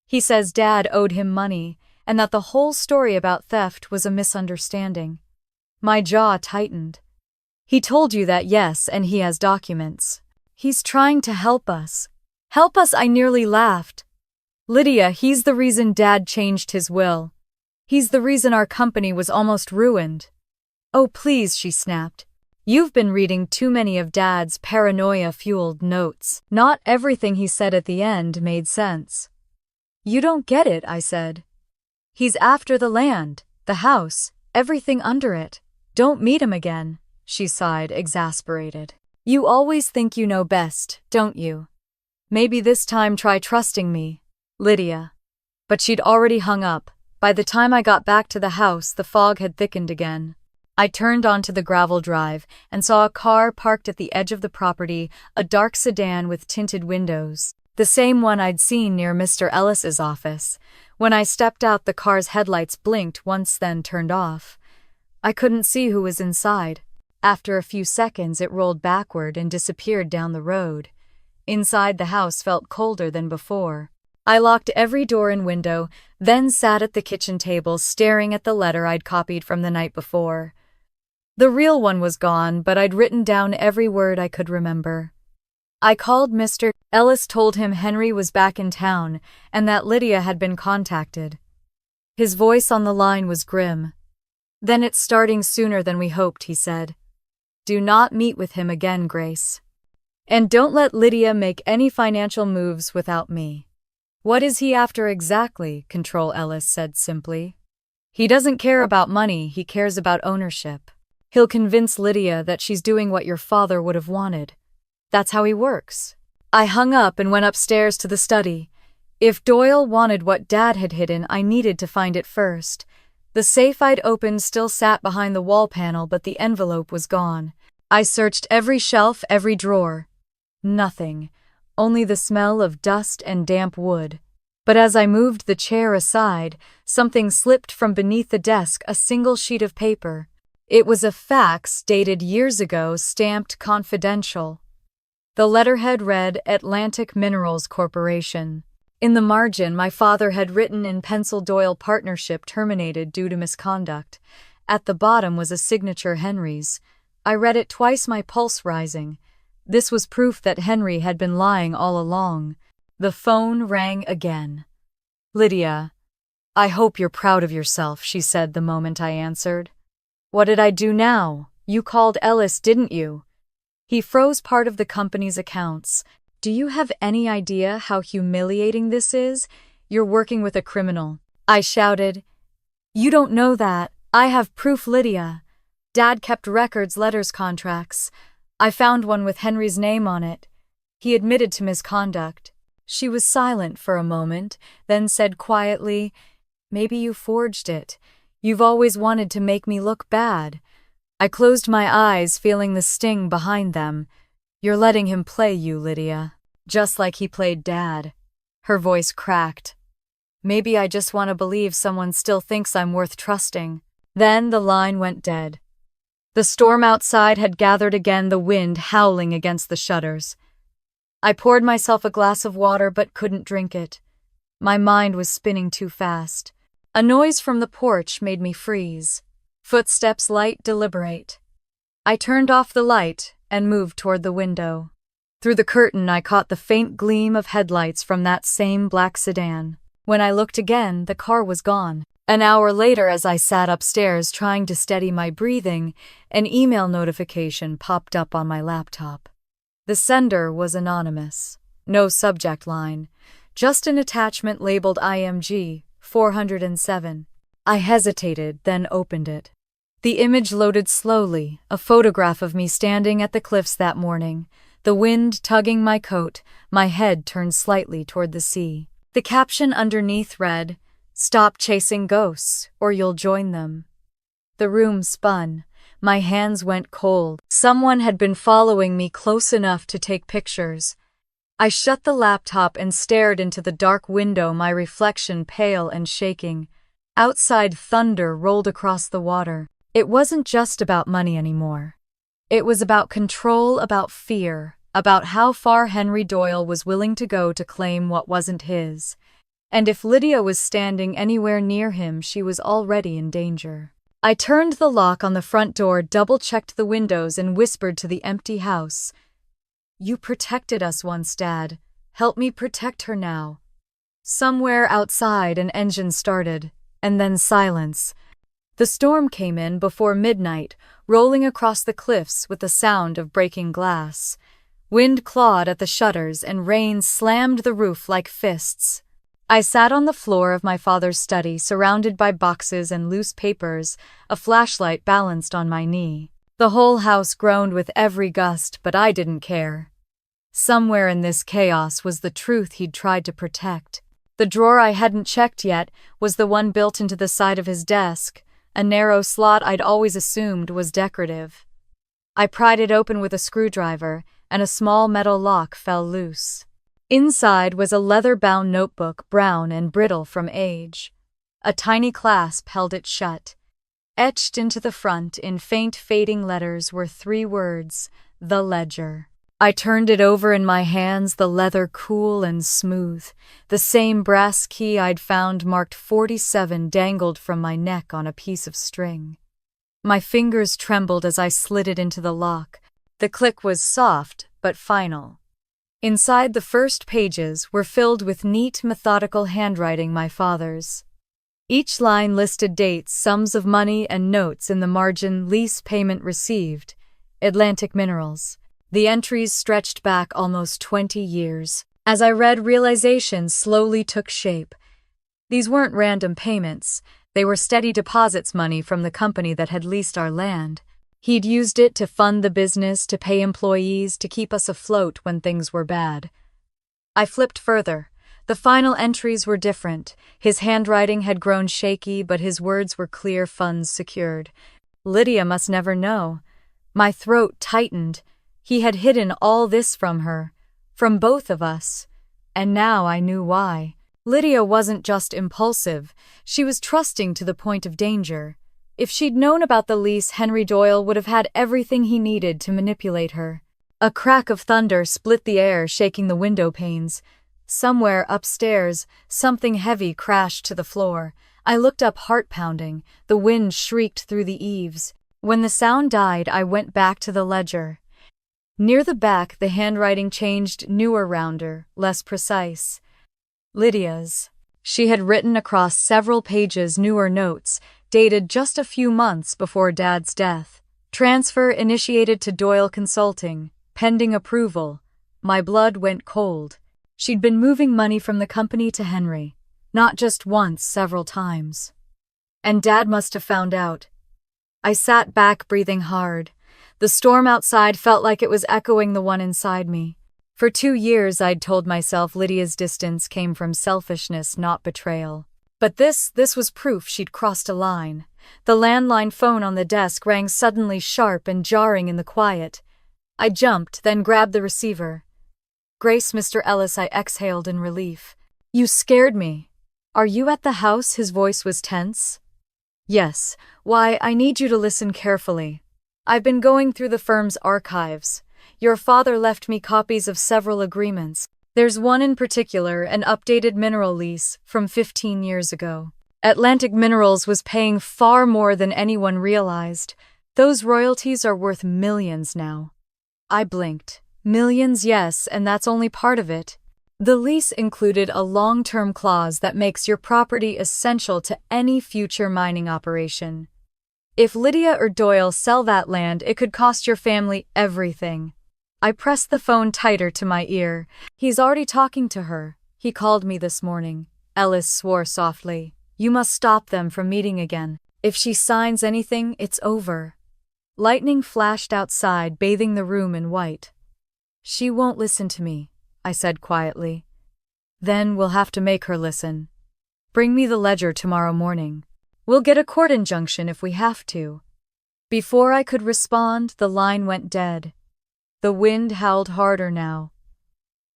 He says Dad owed him money, and that the whole story about theft was a misunderstanding. My jaw tightened. He told you that, yes, and he has documents. He's trying to help us. Help us, I nearly laughed. Lydia, he's the reason Dad changed his will. He's the reason our company was almost ruined. Oh, please, she snapped. You've been reading too many of Dad's paranoia-fueled notes. Not everything he said at the end made sense. You don't get it, I said. He's after the land, the house, everything under it. Don't meet him again, she sighed, exasperated. You always think you know best, don't you? Maybe this time try trusting me, Lydia. But she'd already hung up. By the time I got back to the house, the fog had thickened again. I turned onto the gravel drive and saw a car parked at the edge of the property, a dark sedan with tinted windows. The same one I'd seen near Mr. Ellis's office. When I stepped out, the car's headlights blinked once, then turned off. I couldn't see who was inside. After a few seconds, it rolled backward and disappeared down the road. Inside, the house felt colder than before. I locked every door and window, then sat at the kitchen table staring at the letter I'd copied from the night before. The real one was gone, but I'd written down every word I could remember. I called Mr. Ellis, told him Henry was back in town and that Lydia had been contacted. His voice on the line was grim. Then it's starting sooner than we hoped, he said. Do not meet with him again, Grace. And don't let Lydia make any financial moves without me. What is he after exactly? Control Ellis said simply. He doesn't care about money, he cares about ownership. He'll convince Lydia that she's doing what your father would have wanted. That's how he works. I hung up and went upstairs to the study. If Doyle wanted what Dad had hidden, I needed to find it first. The safe I'd opened still sat behind the wall panel, but the envelope was gone. I searched every shelf, every drawer. Nothing. Only the smell of dust and damp wood. But as I moved the chair aside, something slipped from beneath the desk, a single sheet of paper. It was a fax dated years ago, stamped confidential. The letterhead read Atlantic Minerals Corporation. In the margin, my father had written in pencil, Doyle partnership terminated due to misconduct. At the bottom was a signature, Henry's. I read it twice, my pulse rising. This was proof that Henry had been lying all along. The phone rang again. Lydia, I hope you're proud of yourself, she said the moment I answered. What did I do now? You called Ellis, didn't you? He froze part of the company's accounts. Do you have any idea how humiliating this is? You're working with a criminal. I shouted. You don't know that. I have proof, Lydia. Dad kept records, letters, contracts. I found one with Henry's name on it. He admitted to misconduct. She was silent for a moment, then said quietly, Maybe you forged it. You've always wanted to make me look bad. I closed my eyes, feeling the sting behind them. You're letting him play you, Lydia. Just like he played Dad. Her voice cracked. Maybe I just want to believe someone still thinks I'm worth trusting. Then the line went dead. The storm outside had gathered again, the wind howling against the shutters. I poured myself a glass of water but couldn't drink it. My mind was spinning too fast. A noise from the porch made me freeze. Footsteps, light, deliberate. I turned off the light and moved toward the window. Through the curtain I caught the faint gleam of headlights from that same black sedan. When I looked again, the car was gone. An hour later, as I sat upstairs trying to steady my breathing, an email notification popped up on my laptop. The sender was anonymous. No subject line. Just an attachment labeled IMG 407. I hesitated, then opened it. The image loaded slowly, a photograph of me standing at the cliffs that morning, the wind tugging my coat, my head turned slightly toward the sea. The caption underneath read, Stop chasing ghosts, or you'll join them. The room spun. My hands went cold. Someone had been following me close enough to take pictures. I shut the laptop and stared into the dark window, my reflection pale and shaking. Outside, thunder rolled across the water. It wasn't just about money anymore. It was about control, about fear, about how far Henry Doyle was willing to go to claim what wasn't his. And if Lydia was standing anywhere near him, she was already in danger. I turned the lock on the front door, double-checked the windows, and whispered to the empty house, You protected us once, Dad. Help me protect her now. Somewhere outside, an engine started, and then silence. The storm came in before midnight, rolling across the cliffs with the sound of breaking glass. Wind clawed at the shutters and rain slammed the roof like fists. I sat on the floor of my father's study, surrounded by boxes and loose papers, a flashlight balanced on my knee. The whole house groaned with every gust, but I didn't care. Somewhere in this chaos was the truth he'd tried to protect. The drawer I hadn't checked yet was the one built into the side of his desk, a narrow slot I'd always assumed was decorative. I pried it open with a screwdriver, and a small metal lock fell loose. Inside was a leather-bound notebook, brown and brittle from age. A tiny clasp held it shut. Etched into the front in faint fading letters were 3 words, "The Ledger." I turned it over in my hands, the leather cool and smooth. The same brass key I'd found marked 47 dangled from my neck on a piece of string. My fingers trembled as I slid it into the lock. The click was soft, but final. Inside, the first pages were filled with neat, methodical handwriting, my father's. Each line listed dates, sums of money, and notes in the margin: lease payment received, Atlantic Minerals. The entries stretched back almost 20 years. As I read, realization slowly took shape. These weren't random payments. They were steady deposits, money from the company that had leased our land. He'd used it to fund the business, to pay employees, to keep us afloat when things were bad. I flipped further. The final entries were different. His handwriting had grown shaky, but his words were clear: funds secured. Lydia must never know. My throat tightened. He had hidden all this from her, from both of us. And now I knew why. Lydia wasn't just impulsive. She was trusting to the point of danger. If she'd known about the lease, Henry Doyle would have had everything he needed to manipulate her. A crack of thunder split the air, shaking the window panes. Somewhere upstairs, something heavy crashed to the floor. I looked up, heart pounding. The wind shrieked through the eaves. When the sound died, I went back to the ledger. Near the back, the handwriting changed, newer, rounder, less precise. Lydia's. She had written across several pages newer notes, dated just a few months before Dad's death. Transfer initiated to Doyle Consulting, pending approval. My blood went cold. She'd been moving money from the company to Henry. Not just once, several times. And Dad must have found out. I sat back, breathing hard. The storm outside felt like it was echoing the one inside me. For 2 years I'd told myself Lydia's distance came from selfishness, not betrayal. But this was proof she'd crossed a line. The landline phone on the desk rang suddenly, sharp and jarring in the quiet. I jumped, then grabbed the receiver. "Grace, Mr. Ellis," I exhaled in relief. "You scared me." "Are you at the house?" His voice was tense. "Yes. Why, I need you to listen carefully. I've been going through the firm's archives. Your father left me copies of several agreements. There's one in particular, an updated mineral lease from 15 years ago. Atlantic Minerals was paying far more than anyone realized. Those royalties are worth millions now." I blinked. Millions, yes, and that's only part of it. The lease included a long-term clause that makes your property essential to any future mining operation. If Lydia or Doyle sell that land, it could cost your family everything. I pressed the phone tighter to my ear. "He's already talking to her. He called me this morning." Ellis swore softly. "You must stop them from meeting again. If she signs anything, it's over." Lightning flashed outside, bathing the room in white. "She won't listen to me," I said quietly. "Then we'll have to make her listen. Bring me the ledger tomorrow morning. We'll get a court injunction if we have to." Before I could respond, the line went dead. The wind howled harder now.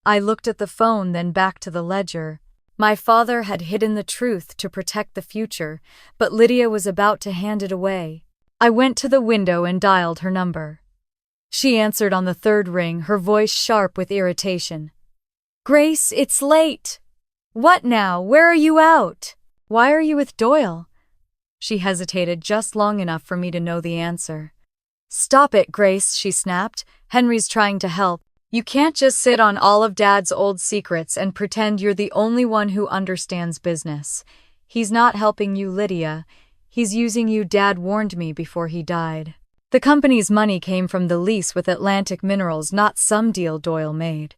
I looked at the phone, then back to the ledger. My father had hidden the truth to protect the future, but Lydia was about to hand it away. I went to the window and dialed her number. She answered on the 3rd ring, her voice sharp with irritation. "Grace, it's late." "What now? Where are you out?" "Why are you with Doyle?" She hesitated just long enough for me to know the answer. "Stop it, Grace," she snapped. "Henry's trying to help. You can't just sit on all of Dad's old secrets and pretend you're the only one who understands business. He's not helping you, Lydia. He's using you. Dad warned me before he died. The company's money came from the lease with Atlantic Minerals, not some deal Doyle made.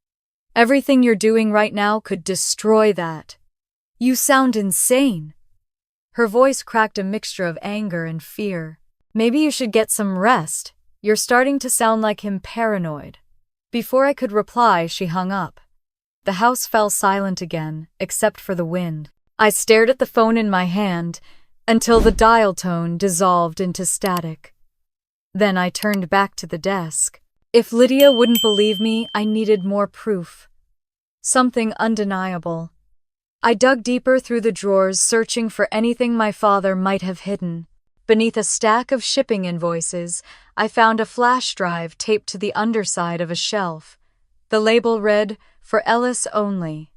Everything you're doing right now could destroy that." You sound insane. Her voice cracked a mixture of anger and fear. Maybe you should get some rest. You're starting to sound like him paranoid. Before I could reply, she hung up. The house fell silent again, except for the wind. I stared at the phone in my hand until the dial tone dissolved into static. Then I turned back to the desk. If Lydia wouldn't believe me, I needed more proof. Something undeniable. I dug deeper through the drawers, searching for anything my father might have hidden. Beneath a stack of shipping invoices, I found a flash drive taped to the underside of a shelf. The label read, "For Ellis only."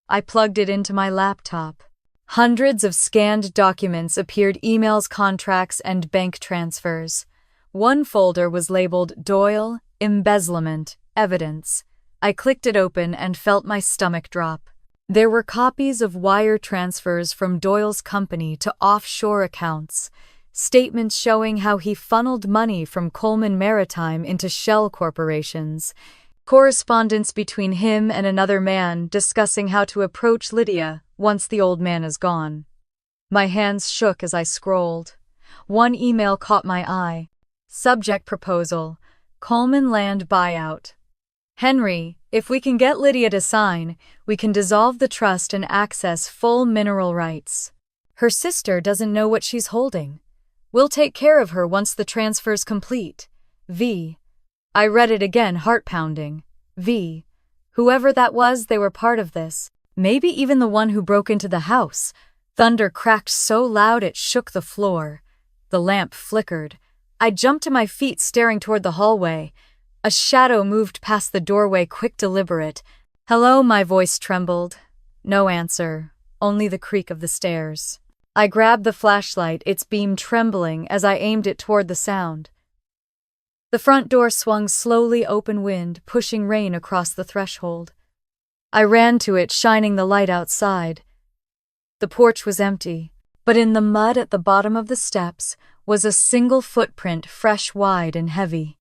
I plugged it into my laptop. Hundreds of scanned documents appeared: emails, contracts, and bank transfers. One folder was labeled Doyle, Embezzlement, Evidence. I clicked it open and felt my stomach drop. There were copies of wire transfers from Doyle's company to offshore accounts, statements showing how he funneled money from Coleman Maritime into shell corporations, correspondence between him and another man discussing how to approach Lydia once the old man is gone. My hands shook as I scrolled. One email caught my eye. Subject: proposal, Coleman land buyout. Henry, if we can get Lydia to sign, we can dissolve the trust and access full mineral rights. Her sister doesn't know what she's holding. We'll take care of her once the transfer's complete. V. I read it again, heart pounding. V. Whoever that was, they were part of this. Maybe even the one who broke into the house. Thunder cracked so loud it shook the floor. The lamp flickered. I jumped to my feet, staring toward the hallway. A shadow moved past the doorway, quick, deliberate. Hello, my voice trembled. No answer, only the creak of the stairs. I grabbed the flashlight, its beam trembling as I aimed it toward the sound. The front door swung slowly, open, wind pushing rain across the threshold. I ran to it, shining the light outside. The porch was empty, but in the mud at the bottom of the steps was a single footprint, fresh, wide, and heavy.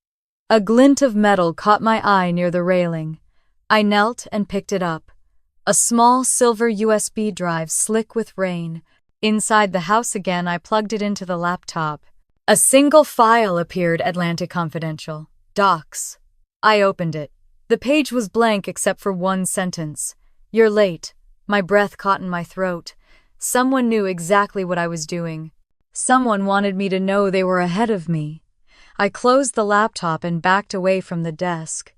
A glint of metal caught my eye near the railing. I knelt and picked it up. A small silver USB drive, slick with rain. Inside the house again, I plugged it into the laptop. A single file appeared: Atlantic Confidential. Docs. I opened it. The page was blank except for one sentence. You're late. My breath caught in my throat. Someone knew exactly what I was doing. Someone wanted me to know they were ahead of me. I closed the laptop and backed away from the desk.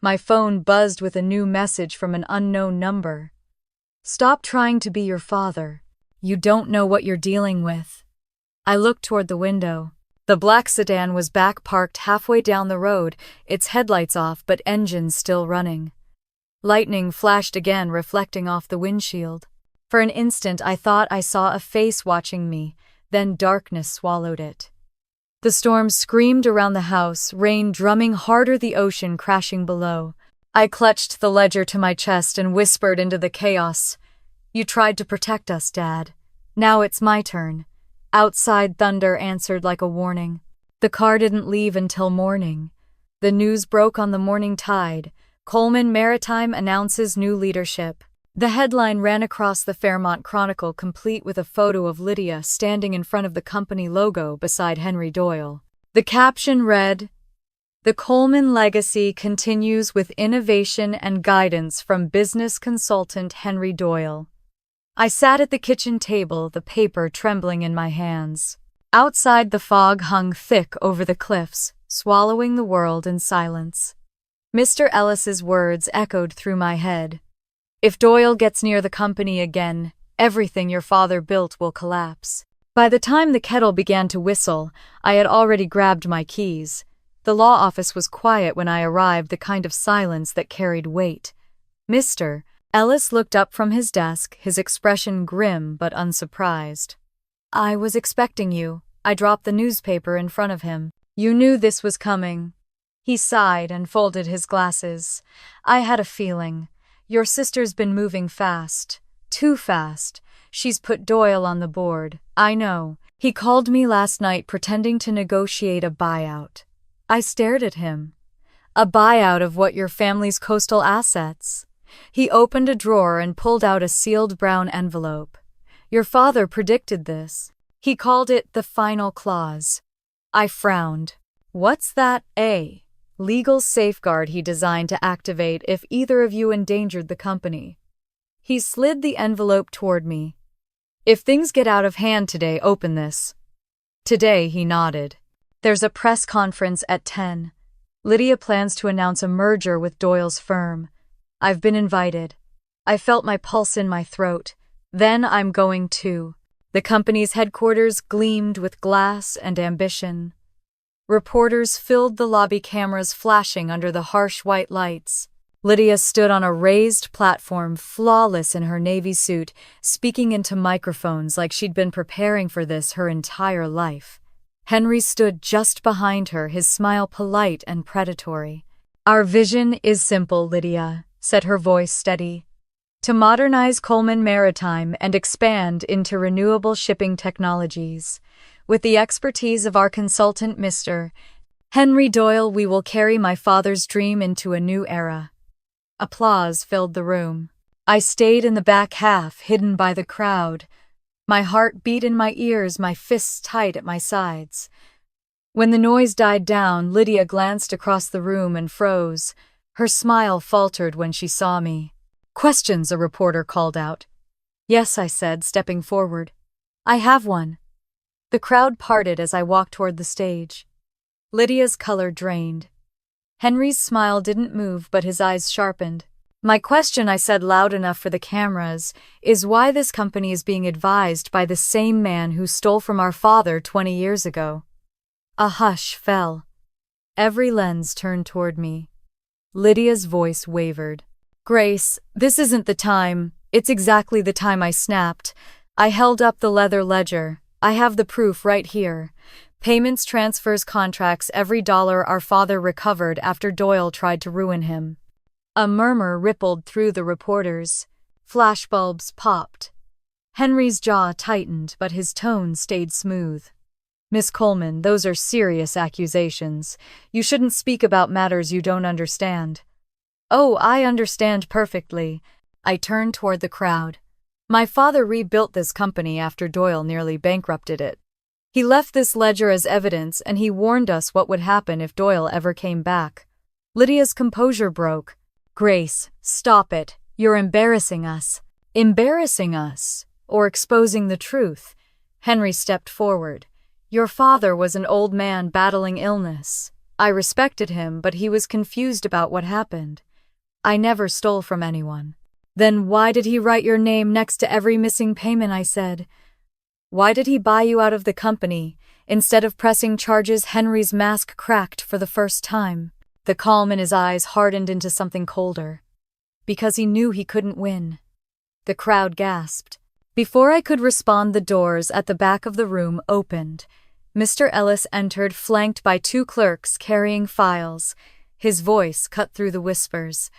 My phone buzzed with a new message from an unknown number. Stop trying to be your father. You don't know what you're dealing with. I looked toward the window. The black sedan was back, parked halfway down the road, its headlights off but engines still running. Lightning flashed again, reflecting off the windshield. For an instant I thought I saw a face watching me, then darkness swallowed it. The storm screamed around the house, rain drumming harder, the ocean crashing below. I clutched the ledger to my chest and whispered into the chaos. You tried to protect us, Dad. Now it's my turn. Outside, thunder answered like a warning. The car didn't leave until morning. The news broke on the morning tide. Coleman Maritime announces new leadership. The headline ran across the Fairmont Chronicle, complete with a photo of Lydia standing in front of the company logo beside Henry Doyle. The caption read, "The Coleman legacy continues with innovation and guidance from business consultant Henry Doyle." I sat at the kitchen table, the paper trembling in my hands. Outside, the fog hung thick over the cliffs, swallowing the world in silence. Mr. Ellis's words echoed through my head. If Doyle gets near the company again, everything your father built will collapse. By the time the kettle began to whistle, I had already grabbed my keys. The law office was quiet when I arrived, the kind of silence that carried weight. Mr. Ellis looked up from his desk, his expression grim but unsurprised. I was expecting you. I dropped the newspaper in front of him. You knew this was coming. He sighed and folded his glasses. I had a feeling. Your sister's been moving fast. Too fast. She's put Doyle on the board. I know. He called me last night pretending to negotiate a buyout. I stared at him. A buyout of what, your family's coastal assets? He opened a drawer and pulled out a sealed brown envelope. Your father predicted this. He called it the final clause. I frowned. What's that? A legal safeguard he designed to activate if either of you endangered the company. He slid the envelope toward me. If things get out of hand today, open this. Today, he nodded. There's a press conference at 10. Lydia plans to announce a merger with Doyle's firm. I've been invited. I felt my pulse in my throat. Then I'm going too. The company's headquarters gleamed with glass and ambition. Reporters filled the lobby, cameras flashing under the harsh white lights. Lydia stood on a raised platform, flawless in her navy suit, speaking into microphones like she'd been preparing for this her entire life. Henry stood just behind her, his smile polite and predatory. Our vision is simple, Lydia, said her voice steady. To modernize Coleman Maritime and expand into renewable shipping technologies. With the expertise of our consultant, Mr. Henry Doyle, we will carry my father's dream into a new era. Applause filled the room. I stayed in the back half, hidden by the crowd. My heart beat in my ears, my fists tight at my sides. When the noise died down, Lydia glanced across the room and froze. Her smile faltered when she saw me. Questions, a reporter called out. Yes, I said, stepping forward. I have one. The crowd parted as I walked toward the stage. Lydia's color drained. Henry's smile didn't move, but his eyes sharpened. My question, I said loud enough for the cameras, is why this company is being advised by the same man who stole from our father 20 years ago. A hush fell. Every lens turned toward me. Lydia's voice wavered. Grace, this isn't the time. It's exactly the time, I snapped. I held up the leather ledger. I have the proof right here. Payments, transfers, contracts, every dollar our father recovered after Doyle tried to ruin him. A murmur rippled through the reporters. Flashbulbs popped. Henry's jaw tightened, but his tone stayed smooth. Miss Coleman, those are serious accusations. You shouldn't speak about matters you don't understand. Oh, I understand perfectly. I turned toward the crowd. My father rebuilt this company after Doyle nearly bankrupted it. He left this ledger as evidence, and he warned us what would happen if Doyle ever came back. Lydia's composure broke. Grace, stop it. You're embarrassing us. Embarrassing us? Or exposing the truth? Henry stepped forward. Your father was an old man battling illness. I respected him, but he was confused about what happened. I never stole from anyone. Then why did he write your name next to every missing payment, I said. Why did he buy you out of the company? Instead of pressing charges, Henry's mask cracked for the first time. The calm in his eyes hardened into something colder. Because he knew he couldn't win. The crowd gasped. Before I could respond, the doors at the back of the room opened. Mr. Ellis entered, flanked by two clerks carrying files. His voice cut through the whispers.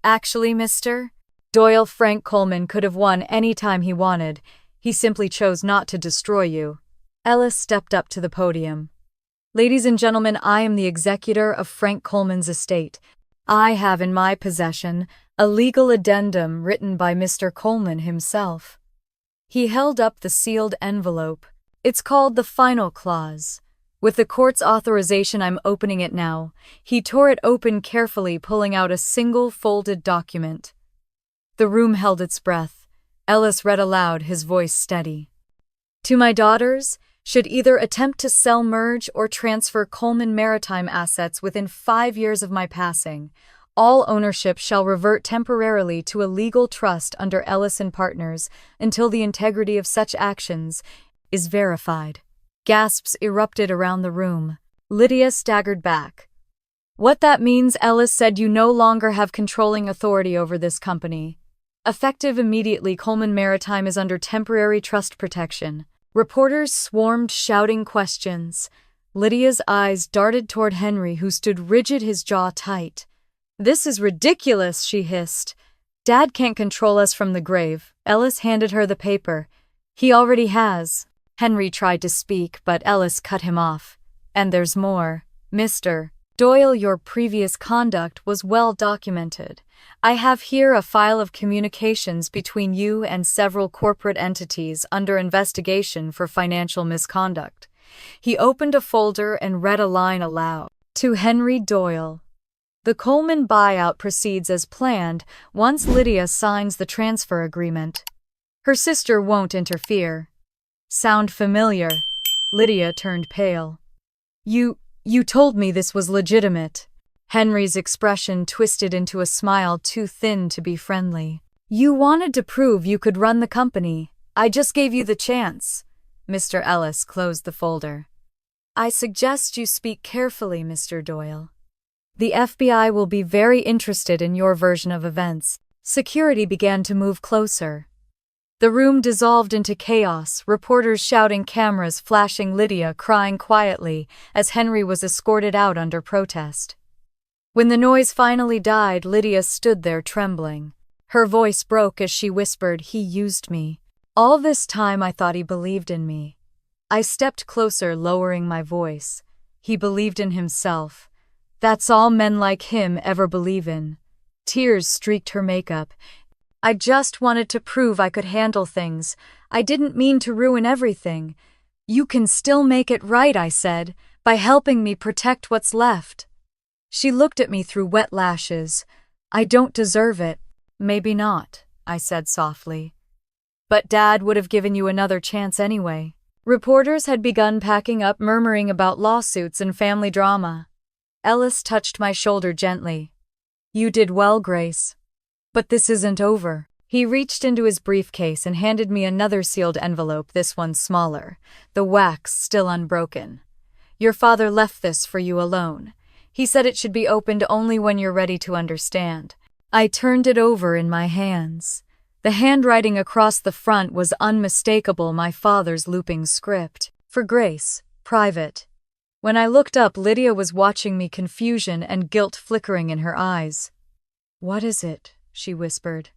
Actually, Mr. Doyle, Frank Coleman could have won any time he wanted. He simply chose not to destroy you. Ellis stepped up to the podium. Ladies and gentlemen, I am the executor of Frank Coleman's estate. I have in my possession a legal addendum written by Mr. Coleman himself. He held up the sealed envelope. It's called the final clause. With the court's authorization, I'm opening it now. He tore it open carefully, pulling out a single folded document. The room held its breath. Ellis read aloud, his voice steady. To my daughters, should either attempt to sell, merge, or transfer Coleman Maritime assets within 5 years of my passing, all ownership shall revert temporarily to a legal trust under Ellis and Partners until the integrity of such actions is verified. Gasps erupted around the room. Lydia staggered back. What that means, Ellis said, you no longer have controlling authority over this company. Effective immediately, Coleman Maritime is under temporary trust protection. Reporters swarmed, shouting questions. Lydia's eyes darted toward Henry, who stood rigid, his jaw tight. This is ridiculous, she hissed. Dad can't control us from the grave. Ellis handed her the paper. He already has. Henry tried to speak, but Ellis cut him off. And there's more. Mr. Doyle, your previous conduct was well documented. I have here a file of communications between you and several corporate entities under investigation for financial misconduct. He opened a folder and read a line aloud. To Henry Doyle. The Coleman buyout proceeds as planned once Lydia signs the transfer agreement. Her sister won't interfere. Sound familiar? Lydia turned pale. You told me this was legitimate. Henry's expression twisted into a smile too thin to be friendly. You wanted to prove you could run the company. I just gave you the chance. Mr. Ellis closed the folder. I suggest you speak carefully, Mr. Doyle. The FBI will be very interested in your version of events. Security began to move closer. The room dissolved into chaos, reporters shouting, cameras flashing, Lydia crying quietly as Henry was escorted out under protest. When the noise finally died, Lydia stood there trembling. Her voice broke as she whispered, "He used me. All this time I thought he believed in me." I stepped closer, lowering my voice. He believed in himself. That's all men like him ever believe in. Tears streaked her makeup. I just wanted to prove I could handle things. I didn't mean to ruin everything. You can still make it right, I said, by helping me protect what's left. She looked at me through wet lashes. I don't deserve it. Maybe not, I said softly. But Dad would have given you another chance anyway. Reporters had begun packing up, murmuring about lawsuits and family drama. Ellis touched my shoulder gently. You did well, Grace. But this isn't over. He reached into his briefcase and handed me another sealed envelope, this one smaller, the wax still unbroken. Your father left this for you alone. He said it should be opened only when you're ready to understand. I turned it over in my hands. The handwriting across the front was unmistakable, my father's looping script. For Grace, private. When I looked up, Lydia was watching me, confusion and guilt flickering in her eyes. What is it? She whispered.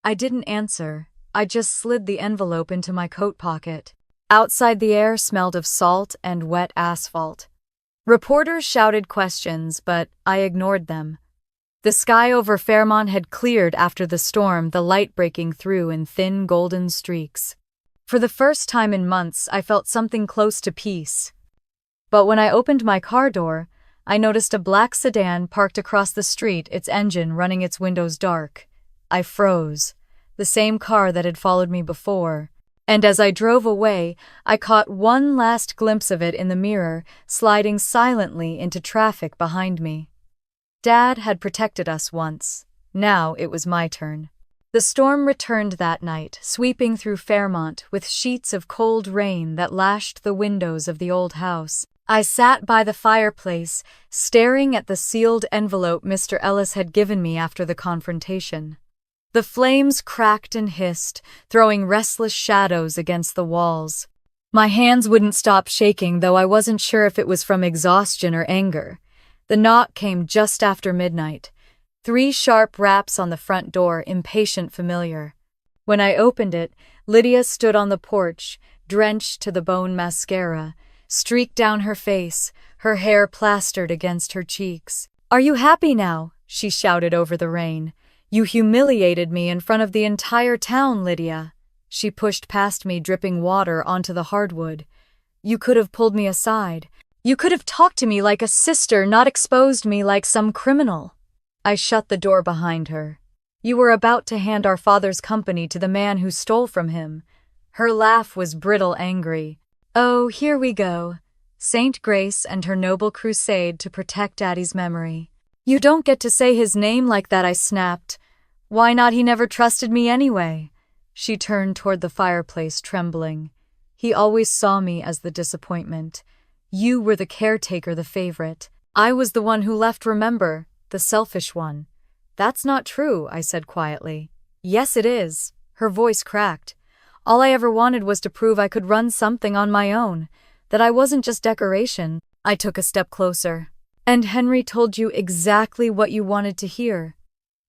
I didn't answer. I just slid the envelope into my coat pocket. Outside, the air smelled of salt and wet asphalt. Reporters shouted questions, but I ignored them. The sky over Fairmont had cleared after the storm, the light breaking through in thin golden streaks. For the first time in months, I felt something close to peace. But when I opened my car door, I noticed a black sedan parked across the street, its engine running, its windows dark. I froze. The same car that had followed me before. And as I drove away, I caught one last glimpse of it in the mirror, sliding silently into traffic behind me. Dad had protected us once. Now it was my turn. The storm returned that night, sweeping through Fairmont with sheets of cold rain that lashed the windows of the old house. I sat by the fireplace, staring at the sealed envelope Mr. Ellis had given me after the confrontation. The flames cracked and hissed, throwing restless shadows against the walls. My hands wouldn't stop shaking, though I wasn't sure if it was from exhaustion or anger. The knock came just after midnight. 3 sharp raps on the front door, impatient, familiar. When I opened it, Lydia stood on the porch, drenched to the bone, mascara streaked down her face, her hair plastered against her cheeks. Are you happy now? She shouted over the rain. You humiliated me in front of the entire town, Lydia. She pushed past me, dripping water onto the hardwood. You could have pulled me aside. You could have talked to me like a sister, not exposed me like some criminal. I shut the door behind her. You were about to hand our father's company to the man who stole from him. Her laugh was brittle, angry. Oh, here we go. Saint Grace and her noble crusade to protect Daddy's memory. You don't get to say his name like that, I snapped. Why not? He never trusted me anyway. She turned toward the fireplace, trembling. He always saw me as the disappointment. You were the caretaker, the favorite. I was the one who left, remember? The selfish one. That's not true, I said quietly. Yes, it is. Her voice cracked. All I ever wanted was to prove I could run something on my own, that I wasn't just decoration. I took a step closer. And Henry told you exactly what you wanted to hear.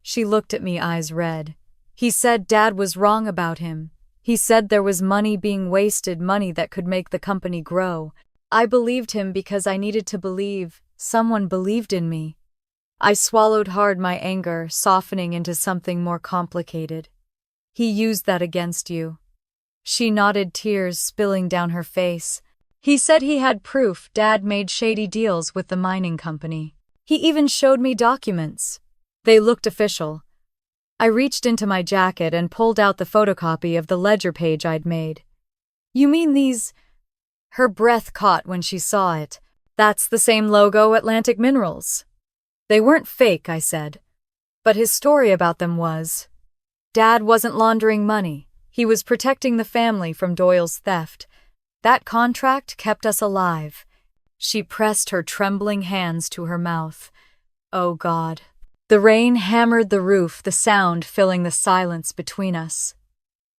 She looked at me, eyes red. He said Dad was wrong about him. He said there was money being wasted, money that could make the company grow. I believed him because I needed to believe. Someone believed in me. I swallowed hard my anger, softening into something more complicated. He used that against you. She nodded, tears spilling down her face. He said he had proof Dad made shady deals with the mining company. He even showed me documents. They looked official. I reached into my jacket and pulled out the photocopy of the ledger page I'd made. You mean these? Her breath caught when she saw it. That's the same logo, Atlantic Minerals. They weren't fake, I said. But his story about them was. Dad wasn't laundering money. He was protecting the family from Doyle's theft. That contract kept us alive. She pressed her trembling hands to her mouth. Oh God. The rain hammered the roof, the sound filling the silence between us.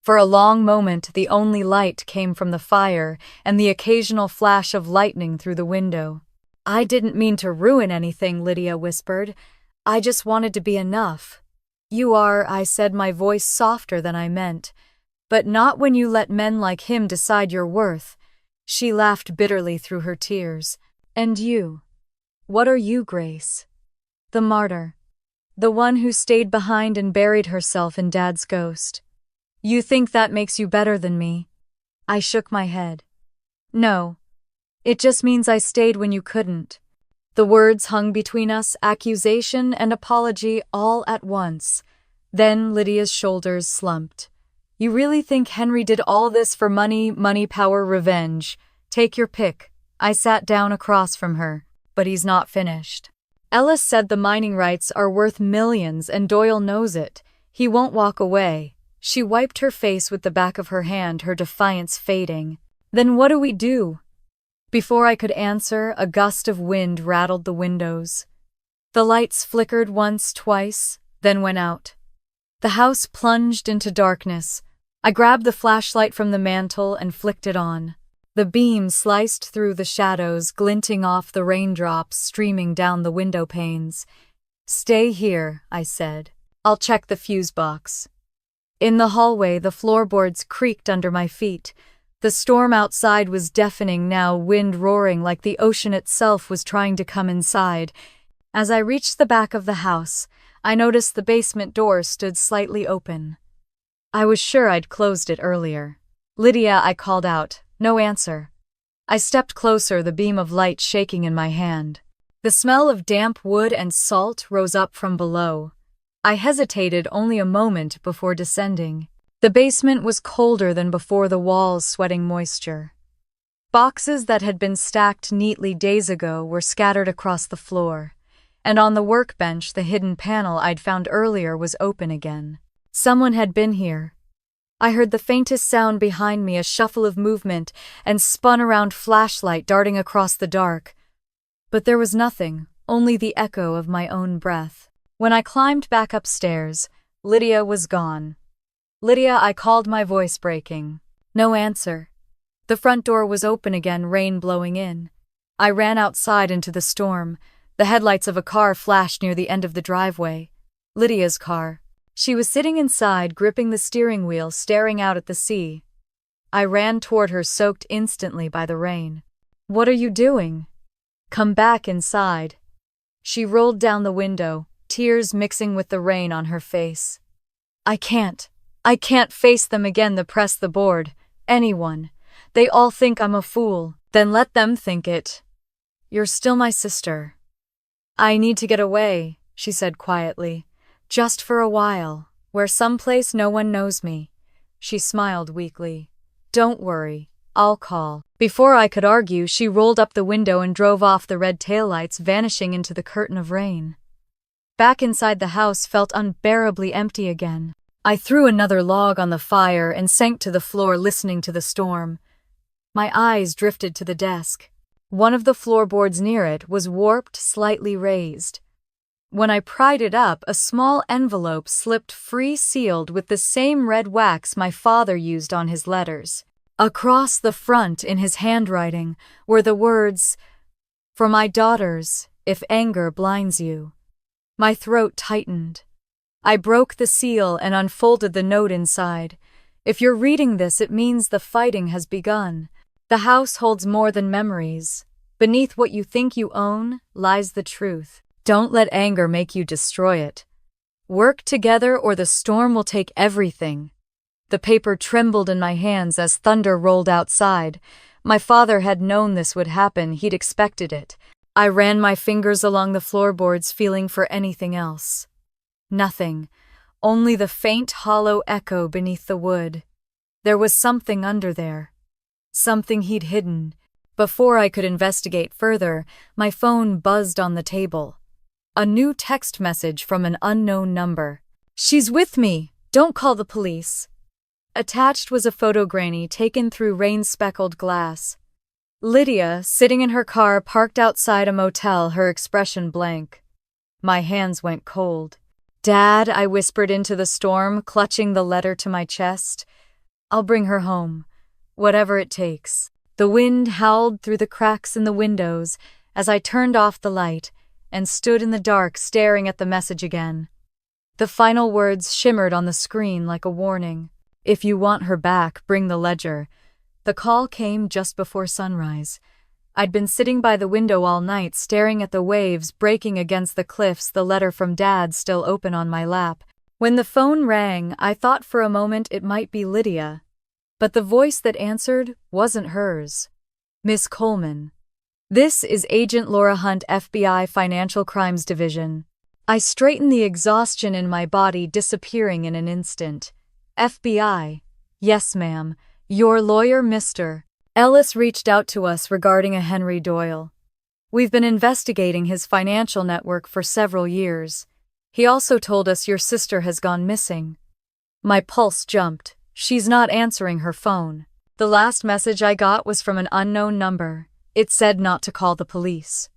For a long moment, the only light came from the fire and the occasional flash of lightning through the window. I didn't mean to ruin anything, Lydia whispered. I just wanted to be enough. You are, I said, my voice softer than I meant. But not when you let men like him decide your worth. She laughed bitterly through her tears. And you? What are you, Grace? The martyr. The one who stayed behind and buried herself in Dad's ghost. You think that makes you better than me? I shook my head. No. It just means I stayed when you couldn't. The words hung between us, accusation and apology all at once. Then Lydia's shoulders slumped. You really think Henry did all this for money, power, revenge? Take your pick. I sat down across from her. But he's not finished. Ellis said the mining rights are worth millions and Doyle knows it. He won't walk away. She wiped her face with the back of her hand, her defiance fading. Then what do we do? Before I could answer, a gust of wind rattled the windows. The lights flickered once, twice, then went out. The house plunged into darkness. I grabbed the flashlight from the mantel and flicked it on. The beam sliced through the shadows, glinting off the raindrops streaming down the window panes. Stay here, I said. I'll check the fuse box. In the hallway, the floorboards creaked under my feet. The storm outside was deafening now, wind roaring like the ocean itself was trying to come inside. As I reached the back of the house, I noticed the basement door stood slightly open. I was sure I'd closed it earlier. Lydia, I called out. No answer. I stepped closer, the beam of light shaking in my hand. The smell of damp wood and salt rose up from below. I hesitated only a moment before descending. The basement was colder than before, the walls sweating moisture. Boxes that had been stacked neatly days ago were scattered across the floor, and on the workbench the hidden panel I'd found earlier was open again. Someone had been here. I heard the faintest sound behind me, a shuffle of movement, and spun around, flashlight darting across the dark. But there was nothing, only the echo of my own breath. When I climbed back upstairs, Lydia was gone. Lydia, I called, my voice breaking. No answer. The front door was open again, rain blowing in. I ran outside into the storm. The headlights of a car flashed near the end of the driveway. Lydia's car. She was sitting inside, gripping the steering wheel, staring out at the sea. I ran toward her, soaked instantly by the rain. What are you doing? Come back inside. She rolled down the window, tears mixing with the rain on her face. I can't face them again. The press the board. Anyone. They all think I'm a fool. Then let them think it. You're still my sister. I need to get away, she said quietly. Just for a while, where someplace no one knows me. She smiled weakly. Don't worry, I'll call. Before I could argue, she rolled up the window and drove off, the red taillights vanishing into the curtain of rain. Back inside, the house felt unbearably empty again. I threw another log on the fire and sank to the floor, listening to the storm. My eyes drifted to the desk. One of the floorboards near it was warped, slightly raised. When I pried it up, a small envelope slipped free, sealed with the same red wax my father used on his letters. Across the front, in his handwriting, were the words, "For my daughters, if anger blinds you." My throat tightened. I broke the seal and unfolded the note inside. If you're reading this, it means the fighting has begun. The house holds more than memories. Beneath what you think you own lies the truth. Don't let anger make you destroy it. Work together or the storm will take everything. The paper trembled in my hands as thunder rolled outside. My father had known this would happen, he'd expected it. I ran my fingers along the floorboards, feeling for anything else. Nothing, only the faint hollow echo beneath the wood. There was something under there. Something he'd hidden. Before I could investigate further, my phone buzzed on the table. A new text message from an unknown number. "She's with me! Don't call the police!" Attached was a photo granny taken through rain-speckled glass. Lydia, sitting in her car parked outside a motel, her expression blank. My hands went cold. "Dad," I whispered into the storm, clutching the letter to my chest. "I'll bring her home, whatever it takes." The wind howled through the cracks in the windows as I turned off the light and stood in the dark staring at the message again. The final words shimmered on the screen like a warning. "If you want her back, bring the ledger." The call came just before sunrise. I'd been sitting by the window all night, staring at the waves breaking against the cliffs, the letter from Dad still open on my lap. When the phone rang, I thought for a moment it might be Lydia. But the voice that answered wasn't hers. "Miss Coleman. This is Agent Laura Hunt, FBI Financial Crimes Division." I straightened, the exhaustion in my body disappearing in an instant. "FBI. Yes, ma'am. Your lawyer, Mr. Ellis, reached out to us regarding a Henry Doyle. We've been investigating his financial network for several years. He also told us your sister has gone missing." My pulse jumped. She's not answering her phone. The last message I got was from an unknown number. It said not to call the police.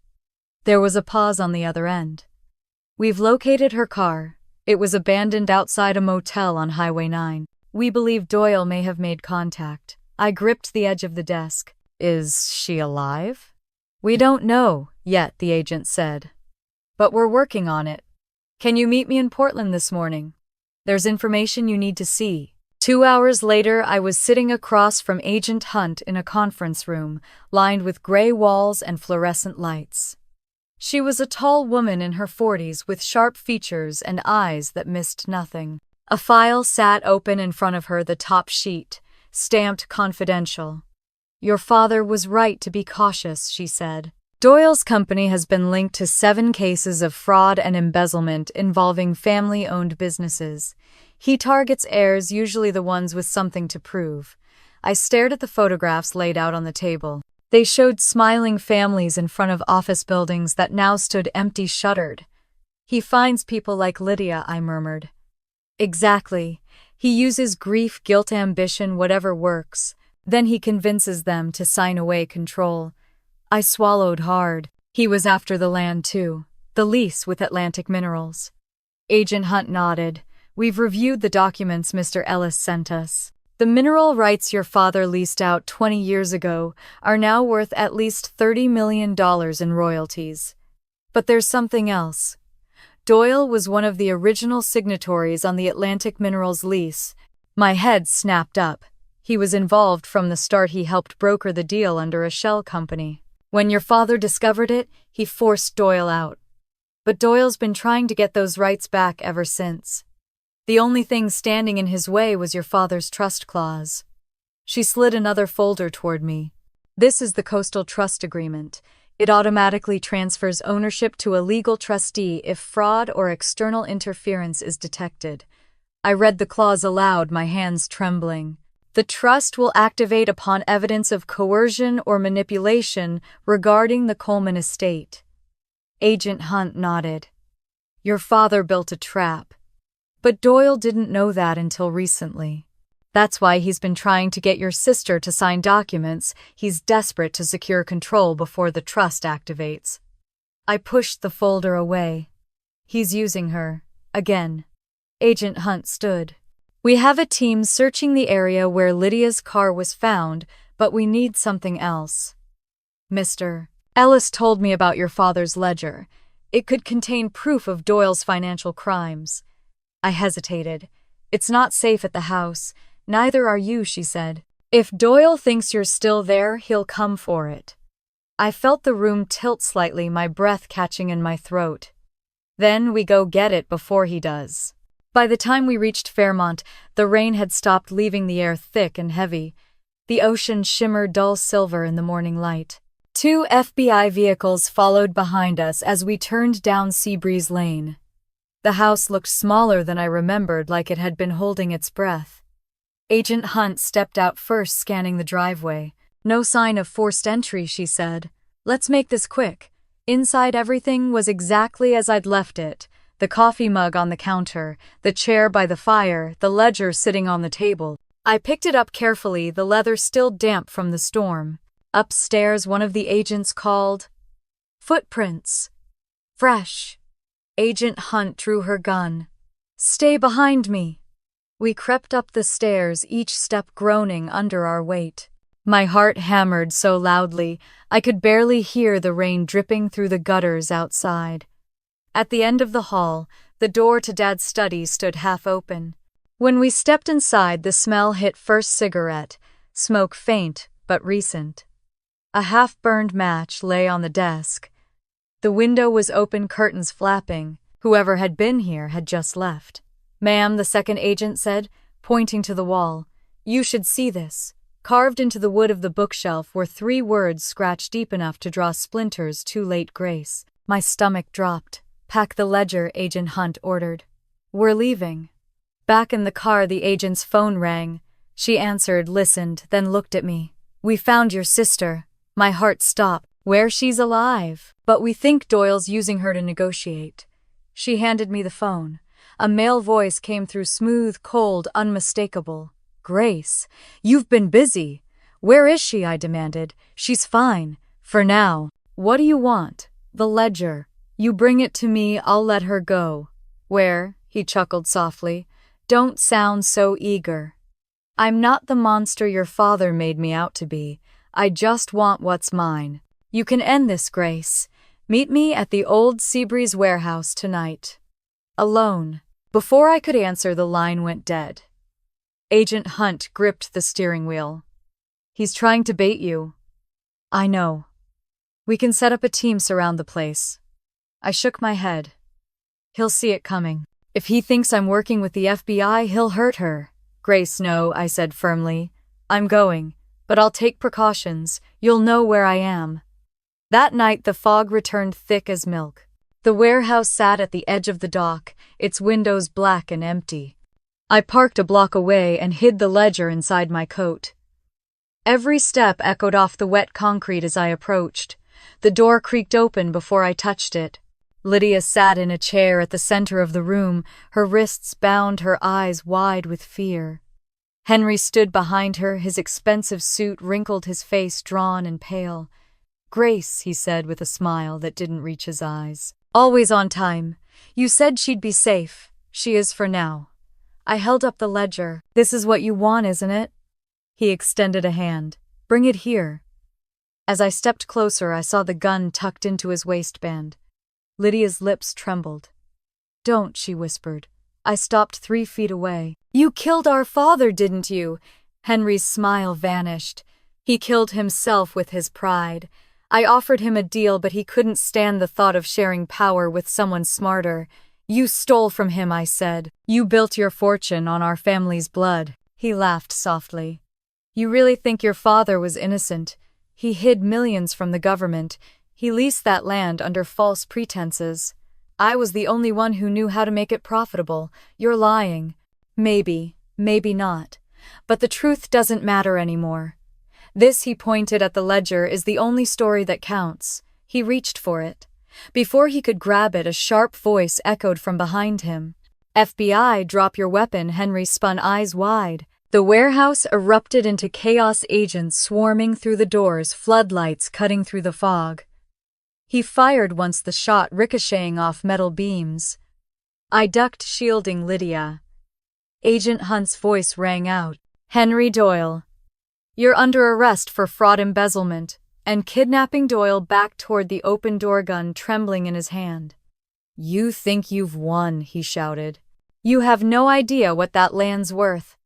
There was a pause on the other end. "We've located her car. It was abandoned outside a motel on Highway 9. We believe Doyle may have made contact." I gripped the edge of the desk. "Is she alive?" "We don't know yet," the agent said. "But we're working on it. Can you meet me in Portland this morning? There's information you need to see." 2 hours later, I was sitting across from Agent Hunt in a conference room, lined with gray walls and fluorescent lights. She was a tall woman in her 40s with sharp features and eyes that missed nothing. A file sat open in front of her, the top sheet, stamped confidential. "Your father was right to be cautious," she said. "Doyle's company has been linked to 7 cases of fraud and embezzlement involving family-owned businesses. He targets heirs, usually the ones with something to prove." I stared at the photographs laid out on the table. They showed smiling families in front of office buildings that now stood empty, shuttered. "He finds people like Lydia," I murmured. "Exactly. He uses grief, guilt, ambition, whatever works. Then he convinces them to sign away control." I swallowed hard. "He was after the land too, the lease with Atlantic Minerals." Agent Hunt nodded. "We've reviewed the documents Mr. Ellis sent us. The mineral rights your father leased out 20 years ago are now worth at least $30 million in royalties. But there's something else. Doyle was one of the original signatories on the Atlantic Minerals lease." My head snapped up. "He was involved from the start. He helped broker the deal under a shell company. When your father discovered it, he forced Doyle out. But Doyle's been trying to get those rights back ever since. The only thing standing in his way was your father's trust clause." She slid another folder toward me. "This is the Coastal Trust Agreement. It automatically transfers ownership to a legal trustee if fraud or external interference is detected." I read the clause aloud, my hands trembling. "The trust will activate upon evidence of coercion or manipulation regarding the Coleman estate." Agent Hunt nodded. "Your father built a trap. But Doyle didn't know that until recently. That's why he's been trying to get your sister to sign documents. He's desperate to secure control before the trust activates." I pushed the folder away. "He's using her. Again." Agent Hunt stood. "We have a team searching the area where Lydia's car was found, but we need something else. Mr. Ellis told me about your father's ledger. It could contain proof of Doyle's financial crimes." I hesitated. "It's not safe at the house. Neither are you," she said. "If Doyle thinks you're still there, he'll come for it." I felt the room tilt slightly, my breath catching in my throat. Then we go get it before he does. By the time we reached Fairmont, the rain had stopped, leaving the air thick and heavy. The ocean shimmered dull silver in the morning light. 2 FBI vehicles followed behind us as we turned down Seabreeze Lane. The house looked smaller than I remembered, like it had been holding its breath. Agent Hunt stepped out first, scanning the driveway. "No sign of forced entry," she said. "Let's make this quick." Inside, everything was exactly as I'd left it. The coffee mug on the counter, the chair by the fire, the ledger sitting on the table. I picked it up carefully, the leather still damp from the storm. Upstairs, one of the agents called. "Footprints. Fresh." Agent Hunt drew her gun. "Stay behind me." We crept up the stairs, each step groaning under our weight. My heart hammered so loudly, I could barely hear the rain dripping through the gutters outside. At the end of the hall, the door to Dad's study stood half open. When we stepped inside, the smell hit first: cigarette, smoke faint but recent. A half-burned match lay on the desk. The window was open, curtains flapping. Whoever had been here had just left. "Ma'am," the second agent said, pointing to the wall. "You should see this." Carved into the wood of the bookshelf were 3 words scratched deep enough to draw splinters: "Too late, Grace." My stomach dropped. "Pack the ledger," Agent Hunt ordered. "We're leaving." Back in the car, the agent's phone rang. She answered, listened, then looked at me. "We found your sister." My heart stopped. "Where? She's alive. But we think Doyle's using her to negotiate." She handed me the phone. A male voice came through, smooth, cold, unmistakable. "Grace, you've been busy." "Where is she?" I demanded. "She's fine. For now." "What do you want?" "The ledger. You bring it to me, I'll let her go." "Where?" He chuckled softly. "Don't sound so eager. I'm not the monster your father made me out to be. I just want what's mine. You can end this, Grace. Meet me at the old Seabreeze warehouse tonight. Alone." Before I could answer, the line went dead. Agent Hunt gripped the steering wheel. "He's trying to bait you." "I know. We can set up a team, surround the place." I shook my head. "He'll see it coming. If he thinks I'm working with the FBI, he'll hurt her." "Grace, no," I said firmly. "I'm going, but I'll take precautions. You'll know where I am." That night, the fog returned thick as milk. The warehouse sat at the edge of the dock, its windows black and empty. I parked a block away and hid the ledger inside my coat. Every step echoed off the wet concrete as I approached. The door creaked open before I touched it. Lydia sat in a chair at the center of the room, her wrists bound, her eyes wide with fear. Henry stood behind her, his expensive suit wrinkled, his face drawn and pale. "Grace," he said with a smile that didn't reach his eyes. "Always on time. You said she'd be safe. She is for now." I held up the ledger. "This is what you want, isn't it?" He extended a hand. "Bring it here." As I stepped closer, I saw the gun tucked into his waistband. Lydia's lips trembled. "Don't," she whispered. I stopped 3 feet away. "You killed our father, didn't you?" Henry's smile vanished. He killed himself with his pride. I offered him a deal, but he couldn't stand the thought of sharing power with someone smarter. "You stole from him," I said. "You built your fortune on our family's blood." He laughed softly. "You really think your father was innocent? He hid millions from the government. He leased that land under false pretenses. I was the only one who knew how to make it profitable. You're lying." "Maybe, maybe not. But the truth doesn't matter anymore. This," he pointed at the ledger, "is the only story that counts." He reached for it. Before he could grab it, a sharp voice echoed from behind him. "FBI, drop your weapon." Henry spun, eyes wide. The warehouse erupted into chaos, agents swarming through the doors, floodlights cutting through the fog. He fired once, the shot ricocheting off metal beams. I ducked, shielding Lydia. Agent Hunt's voice rang out. "Henry Doyle, you're under arrest for fraud, embezzlement, and kidnapping." Doyle backed toward the open door, gun trembling in his hand. "You think you've won," he shouted. "You have no idea what that land's worth.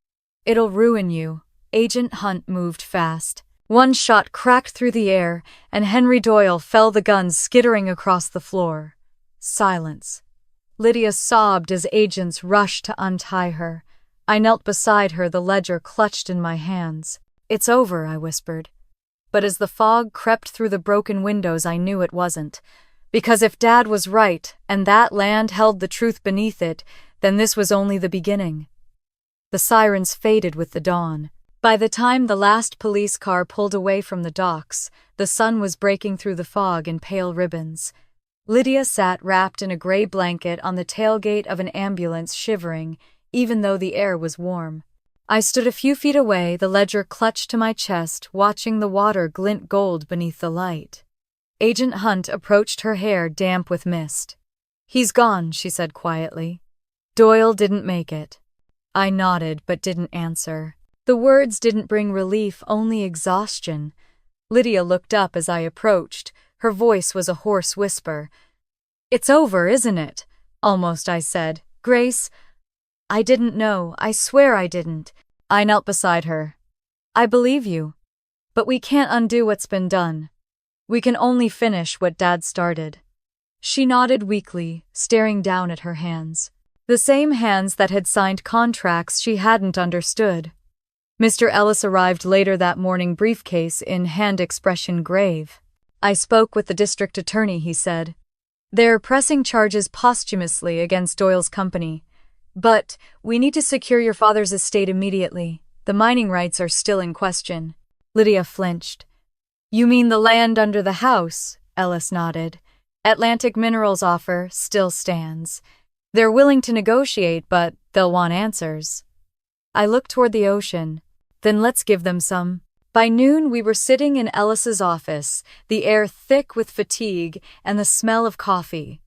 It'll ruin you." Agent Hunt moved fast. One shot cracked through the air, and Henry Doyle fell, the gun skittering across the floor. Silence. Lydia sobbed as agents rushed to untie her. I knelt beside her, the ledger clutched in my hands. "It's over," I whispered. But as the fog crept through the broken windows, I knew it wasn't. Because if Dad was right, and that land held the truth beneath it, then this was only the beginning. The sirens faded with the dawn. By the time the last police car pulled away from the docks, the sun was breaking through the fog in pale ribbons. Lydia sat wrapped in a gray blanket on the tailgate of an ambulance, shivering, even though the air was warm. I stood a few feet away, the ledger clutched to my chest, watching the water glint gold beneath the light. Agent Hunt approached, her hair damp with mist. "He's gone," she said quietly. "Doyle didn't make it." I nodded but didn't answer. The words didn't bring relief, only exhaustion. Lydia looked up as I approached. Her voice was a hoarse whisper. "It's over, isn't it?" Almost, I said. "Grace, I didn't know. I swear I didn't." I knelt beside her. "I believe you. But we can't undo what's been done. We can only finish what Dad started." She nodded weakly, staring down at her hands. The same hands that had signed contracts she hadn't understood. Mr. Ellis arrived later that morning, briefcase in hand, expression grave. "I spoke with the district attorney," he said. "They're pressing charges posthumously against Doyle's company. But we need to secure your father's estate immediately. The mining rights are still in question." Lydia flinched. "You mean the land under the house?" Ellis nodded. "Atlantic Minerals' offer still stands. They're willing to negotiate, but they'll want answers." I looked toward the ocean. "Then let's give them some." By noon, we were sitting in Ellis's office, the air thick with fatigue and the smell of coffee.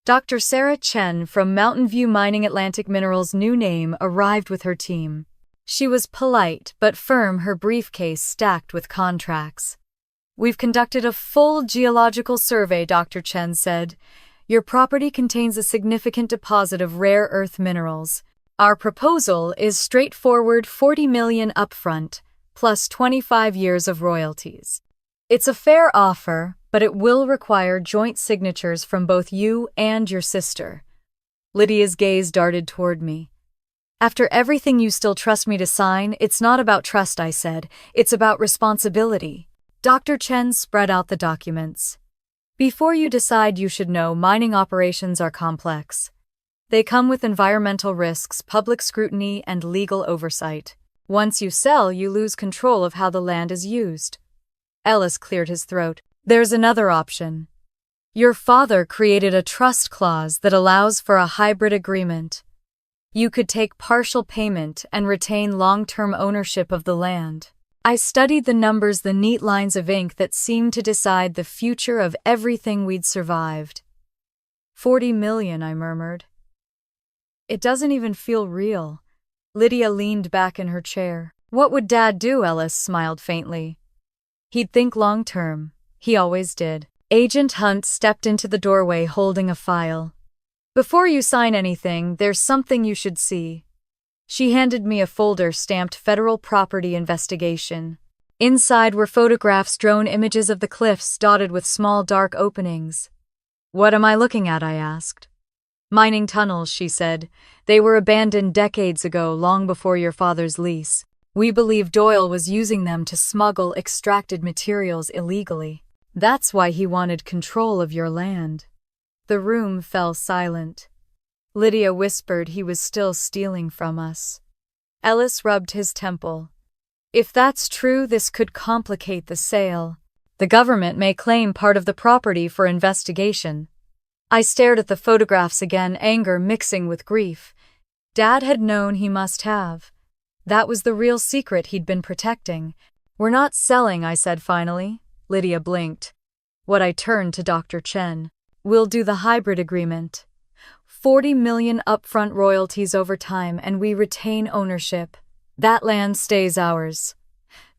Dr. Sarah Chen from Mountain View Mining, Atlantic Minerals' new name, arrived with her team. She was polite but firm, her briefcase stacked with contracts. "We've conducted a full geological survey," Dr. Chen said. "Your property contains a significant deposit of rare earth minerals. Our proposal is straightforward: $40 million upfront, plus 25 years of royalties. It's a fair offer, but it will require joint signatures from both you and your sister." Lydia's gaze darted toward me. "After everything, you still trust me to sign?" "It's not about trust," I said. "It's about responsibility." Dr. Chen spread out the documents. "Before you decide, you should know mining operations are complex. They come with environmental risks, public scrutiny, and legal oversight. Once you sell, you lose control of how the land is used." Ellis cleared his throat. "There's another option. Your father created a trust clause that allows for a hybrid agreement. You could take partial payment and retain long-term ownership of the land." I studied the numbers, the neat lines of ink that seemed to decide the future of everything we'd survived. $40 million, I murmured. "It doesn't even feel real." Lydia leaned back in her chair. "What would Dad do?" Ellis smiled faintly. "He'd think long-term. He always did." Agent Hunt stepped into the doorway holding a file. "Before you sign anything, there's something you should see." She handed me a folder stamped Federal Property Investigation. Inside were photographs, drone images of the cliffs dotted with small dark openings. "What am I looking at?" I asked. "Mining tunnels," she said. "They were abandoned decades ago, long before your father's lease. We believe Doyle was using them to smuggle extracted materials illegally. That's why he wanted control of your land." The room fell silent. Lydia whispered he was still stealing from us. Ellis rubbed his temple. "If that's true, this could complicate the sale. The government may claim part of the property for investigation." I stared at the photographs again, anger mixing with grief. Dad had known, he must have. That was the real secret he'd been protecting. "We're not selling," I said finally. Lydia blinked. I turned to Dr. Chen. "We'll do the hybrid agreement. $40 million upfront, royalties over time, and we retain ownership. That land stays ours."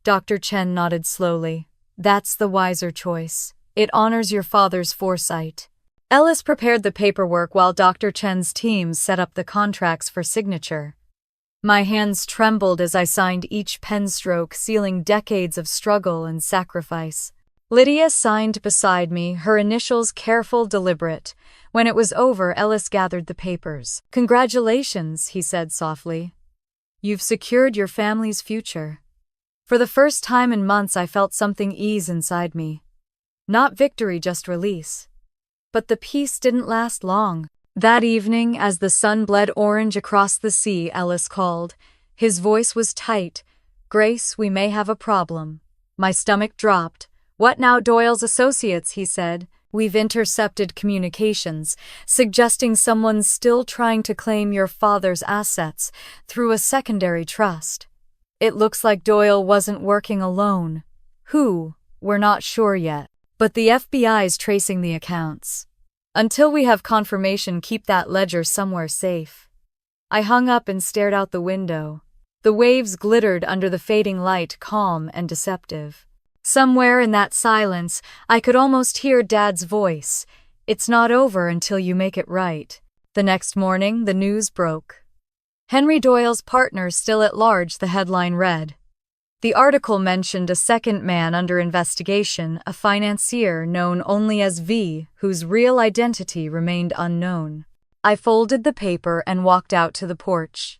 Dr. Chen nodded slowly. "That's the wiser choice. It honors your father's foresight." Ellis prepared the paperwork while Dr. Chen's team set up the contracts for signature. My hands trembled as I signed each pen stroke, sealing decades of struggle and sacrifice. Lydia signed beside me, her initials careful, deliberate. When it was over, Ellis gathered the papers. "Congratulations," he said softly. "You've secured your family's future." For the first time in months, I felt something ease inside me. Not victory, just release. But the peace didn't last long. That evening, as the sun bled orange across the sea, Ellis called. His voice was tight. "Grace, we may have a problem." My stomach dropped. "What now, Doyle's associates?" he said. "We've intercepted communications, suggesting someone's still trying to claim your father's assets through a secondary trust. It looks like Doyle wasn't working alone. Who? We're not sure yet. But the FBI's tracing the accounts. Until we have confirmation, keep that ledger somewhere safe." I hung up and stared out the window. The waves glittered under the fading light, calm and deceptive. Somewhere in that silence, I could almost hear Dad's voice. "It's not over until you make it right." The next morning, the news broke. "Henry Doyle's partner still at large," the headline read. The article mentioned a second man under investigation, a financier known only as V, whose real identity remained unknown. I folded the paper and walked out to the porch.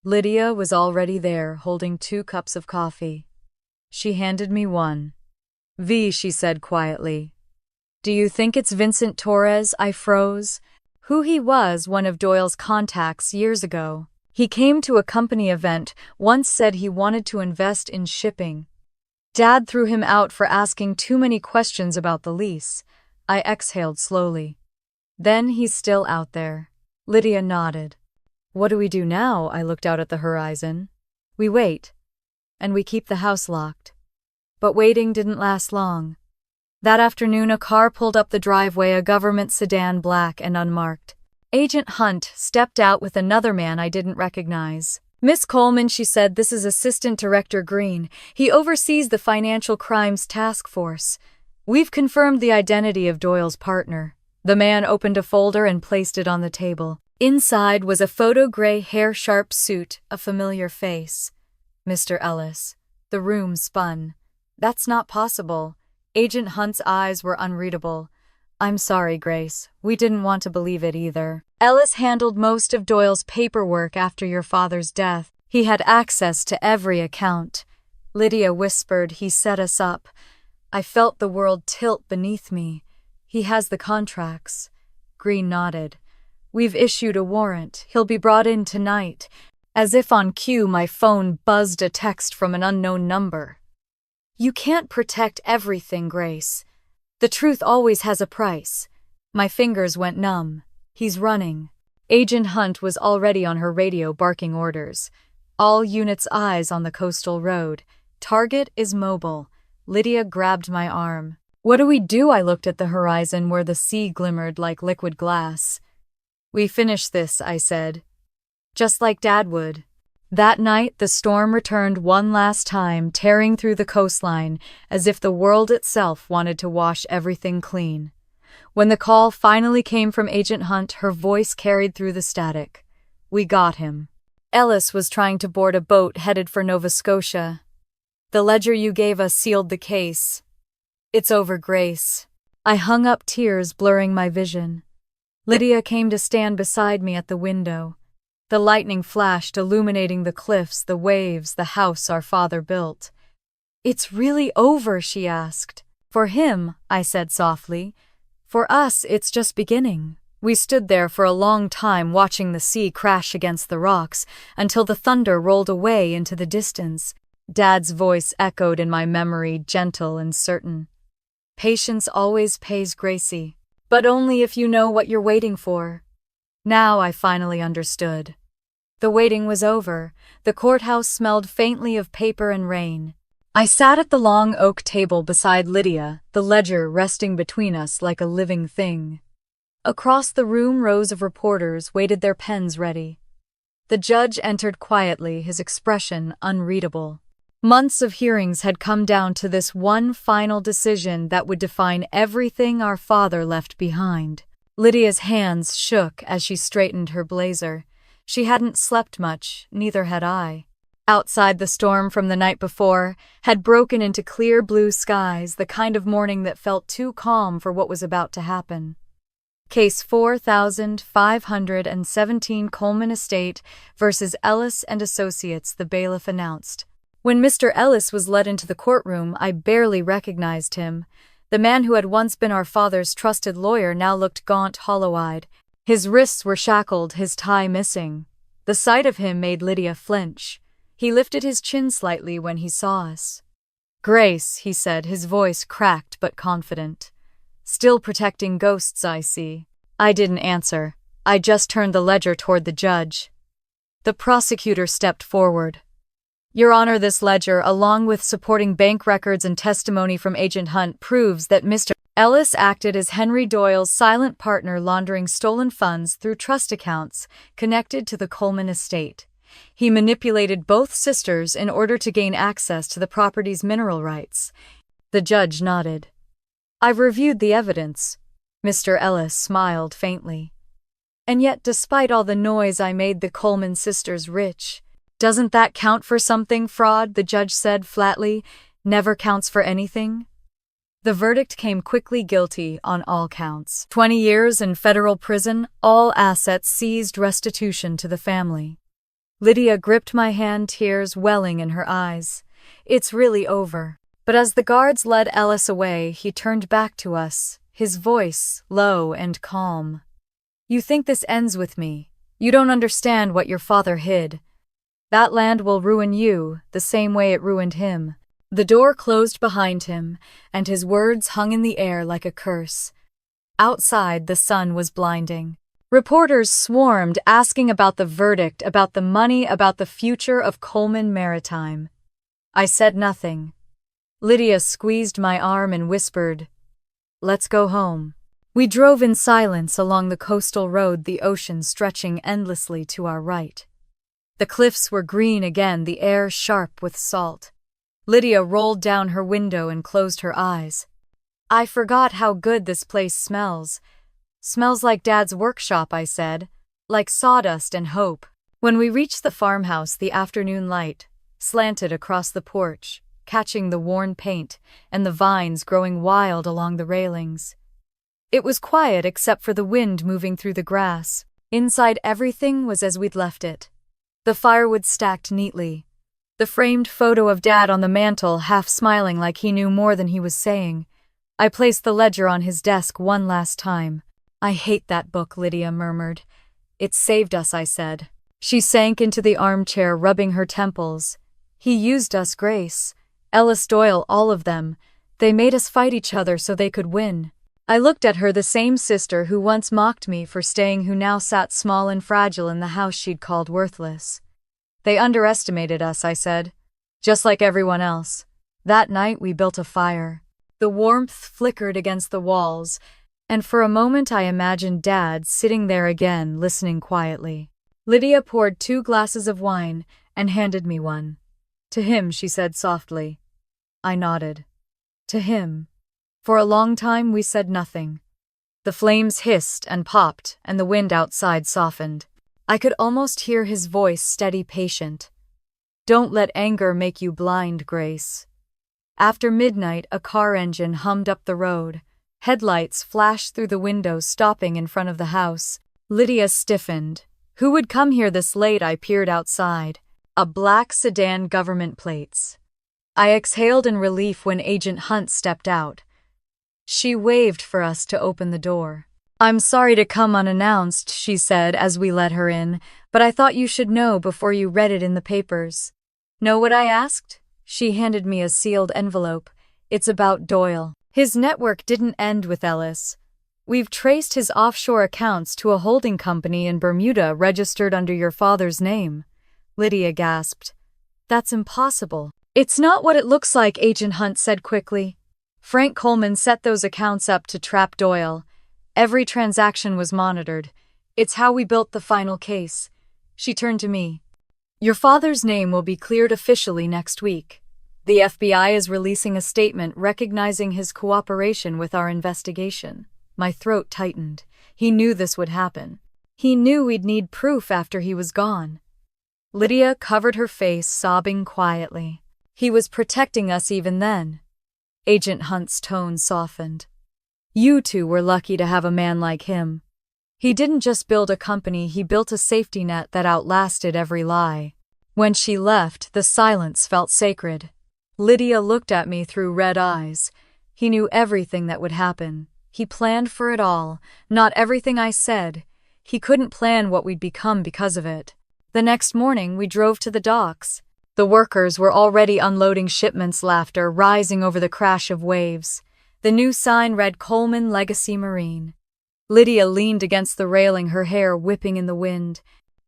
Lydia was already there, holding 2 cups of coffee. She handed me one. "V," she said quietly. "Do you think it's Vincent Torres?" I froze. Who he was, one of Doyle's contacts years ago. He came to a company event, once said he wanted to invest in shipping. Dad threw him out for asking too many questions about the lease. I exhaled slowly. "Then he's still out there." Lydia nodded. "What do we do now?" I looked out at the horizon. "We wait. And we keep the house locked." But waiting didn't last long. That afternoon, a car pulled up the driveway, a government sedan, black and unmarked. Agent Hunt stepped out with another man I didn't recognize. "Miss Coleman," she said, "this is Assistant Director Green. He oversees the Financial Crimes Task Force. We've confirmed the identity of Doyle's partner." The man opened a folder and placed it on the table. Inside was a photo-gray, hair-sharp suit, a familiar face. "Mr. Ellis." The room spun. "That's not possible." Agent Hunt's eyes were unreadable. "I'm sorry, Grace. We didn't want to believe it either. Ellis handled most of Doyle's paperwork after your father's death. He had access to every account." Lydia whispered, "He set us up." I felt the world tilt beneath me. "He has the contracts." Green nodded. "We've issued a warrant. He'll be brought in tonight." As if on cue, my phone buzzed a text from an unknown number. "You can't protect everything, Grace. The truth always has a price." My fingers went numb. "He's running." Agent Hunt was already on her radio barking orders. "All units, eyes on the coastal road. Target is mobile." Lydia grabbed my arm. "What do we do?" I looked at the horizon where the sea glimmered like liquid glass. "We finish this," I said. "Just like Dad would." That night, the storm returned one last time, tearing through the coastline, as if the world itself wanted to wash everything clean. When the call finally came from Agent Hunt, her voice carried through the static. "We got him. Ellis was trying to board a boat headed for Nova Scotia. The ledger you gave us sealed the case. It's over, Grace." I hung up, tears blurring my vision. Lydia came to stand beside me at the window. The lightning flashed, illuminating the cliffs, the waves, the house our father built. "It's really over?" she asked. "For him," I said softly. "For us, it's just beginning." We stood there for a long time, watching the sea crash against the rocks, until the thunder rolled away into the distance. Dad's voice echoed in my memory, gentle and certain. "Patience always pays, Gracie. But only if you know what you're waiting for." Now I finally understood. The waiting was over. The courthouse smelled faintly of paper and rain. I sat at the long oak table beside Lydia, the ledger resting between us like a living thing. Across the room, rows of reporters waited, their pens ready. The judge entered quietly, his expression unreadable. Months of hearings had come down to this one final decision that would define everything our father left behind. Lydia's hands shook as she straightened her blazer. She hadn't slept much, neither had I. Outside, the storm from the night before had broken into clear blue skies, the kind of morning that felt too calm for what was about to happen. Case 4517 Coleman Estate versus Ellis and Associates, the bailiff announced. When Mr. Ellis was led into the courtroom, I barely recognized him. The man who had once been our father's trusted lawyer now looked gaunt, hollow-eyed. His wrists were shackled, his tie missing. The sight of him made Lydia flinch. He lifted his chin slightly when he saw us. "Grace," he said, his voice cracked but confident. "Still protecting ghosts, I see." I didn't answer. I just turned the ledger toward the judge. The prosecutor stepped forward. "Your Honor, this ledger, along with supporting bank records and testimony from Agent Hunt, proves that Mr. Ellis acted as Henry Doyle's silent partner, laundering stolen funds through trust accounts connected to the Coleman estate. He manipulated both sisters in order to gain access to the property's mineral rights." The judge nodded. "I've reviewed the evidence." Mr. Ellis smiled faintly. "And yet, despite all the noise, I made the Coleman sisters rich." "Doesn't that count for something, fraud?" the judge said flatly. "Never counts for anything." The verdict came quickly: guilty on all counts. 20 years in federal prison, all assets seized, restitution to the family. Lydia gripped my hand, tears welling in her eyes. "It's really over." But as the guards led Ellis away, he turned back to us, his voice low and calm. "You think this ends with me. You don't understand what your father hid. That land will ruin you, the same way it ruined him." The door closed behind him, and his words hung in the air like a curse. Outside, the sun was blinding. Reporters swarmed, asking about the verdict, about the money, about the future of Coleman Maritime. I said nothing. Lydia squeezed my arm and whispered, "Let's go home." We drove in silence along the coastal road, the ocean stretching endlessly to our right. The cliffs were green again, the air sharp with salt. Lydia rolled down her window and closed her eyes. "I forgot how good this place smells." "Smells like Dad's workshop," I said, "like sawdust and hope." When we reached the farmhouse, the afternoon light slanted across the porch, catching the worn paint and the vines growing wild along the railings. It was quiet except for the wind moving through the grass. Inside, everything was as we'd left it. The firewood stacked neatly. The framed photo of Dad on the mantel, half smiling like he knew more than he was saying. I placed the ledger on his desk one last time. "I hate that book," Lydia murmured. "It saved us," I said. She sank into the armchair, rubbing her temples. "He used us, Grace. Ellis, Doyle, all of them. They made us fight each other so they could win." I looked at her, the same sister who once mocked me for staying, who now sat small and fragile in the house she'd called worthless. "They underestimated us," I said. "Just like everyone else." That night we built a fire. The warmth flickered against the walls, and for a moment I imagined Dad sitting there again, listening quietly. Lydia poured 2 glasses of wine and handed me one. "To him," she said softly. I nodded. "To him." For a long time we said nothing. The flames hissed and popped, and the wind outside softened. I could almost hear his voice, steady, patient. "Don't let anger make you blind, Grace." After midnight, a car engine hummed up the road. Headlights flashed through the windows, stopping in front of the house. Lydia stiffened. Who would come here this late? I peered outside. A black sedan, government plates. I exhaled in relief when Agent Hunt stepped out. She waved for us to open the door. "I'm sorry to come unannounced," she said as we let her in, "but I thought you should know before you read it in the papers." "Know what I asked?" She handed me a sealed envelope. "It's about Doyle. His network didn't end with Ellis. We've traced his offshore accounts to a holding company in Bermuda registered under your father's name." Lydia gasped. "That's impossible." "It's not what it looks like," Agent Hunt said quickly. "Frank Coleman set those accounts up to trap Doyle. Every transaction was monitored. It's how we built the final case." She turned to me. "Your father's name will be cleared officially next week. The FBI is releasing a statement recognizing his cooperation with our investigation." My throat tightened. He knew this would happen. He knew we'd need proof after he was gone. Lydia covered her face, sobbing quietly. He was protecting us even then. Agent Hunt's tone softened. You two were lucky to have a man like him. He didn't just build a company, he built a safety net that outlasted every lie. When she left, the silence felt sacred. Lydia looked at me through red eyes. He knew everything that would happen. He planned for it all, not everything I said. He couldn't plan what we'd become because of it. The next morning, we drove to the docks. The workers were already unloading shipments, laughter rising over the crash of waves. The new sign read Coleman Legacy Marine. Lydia leaned against the railing, her hair whipping in the wind.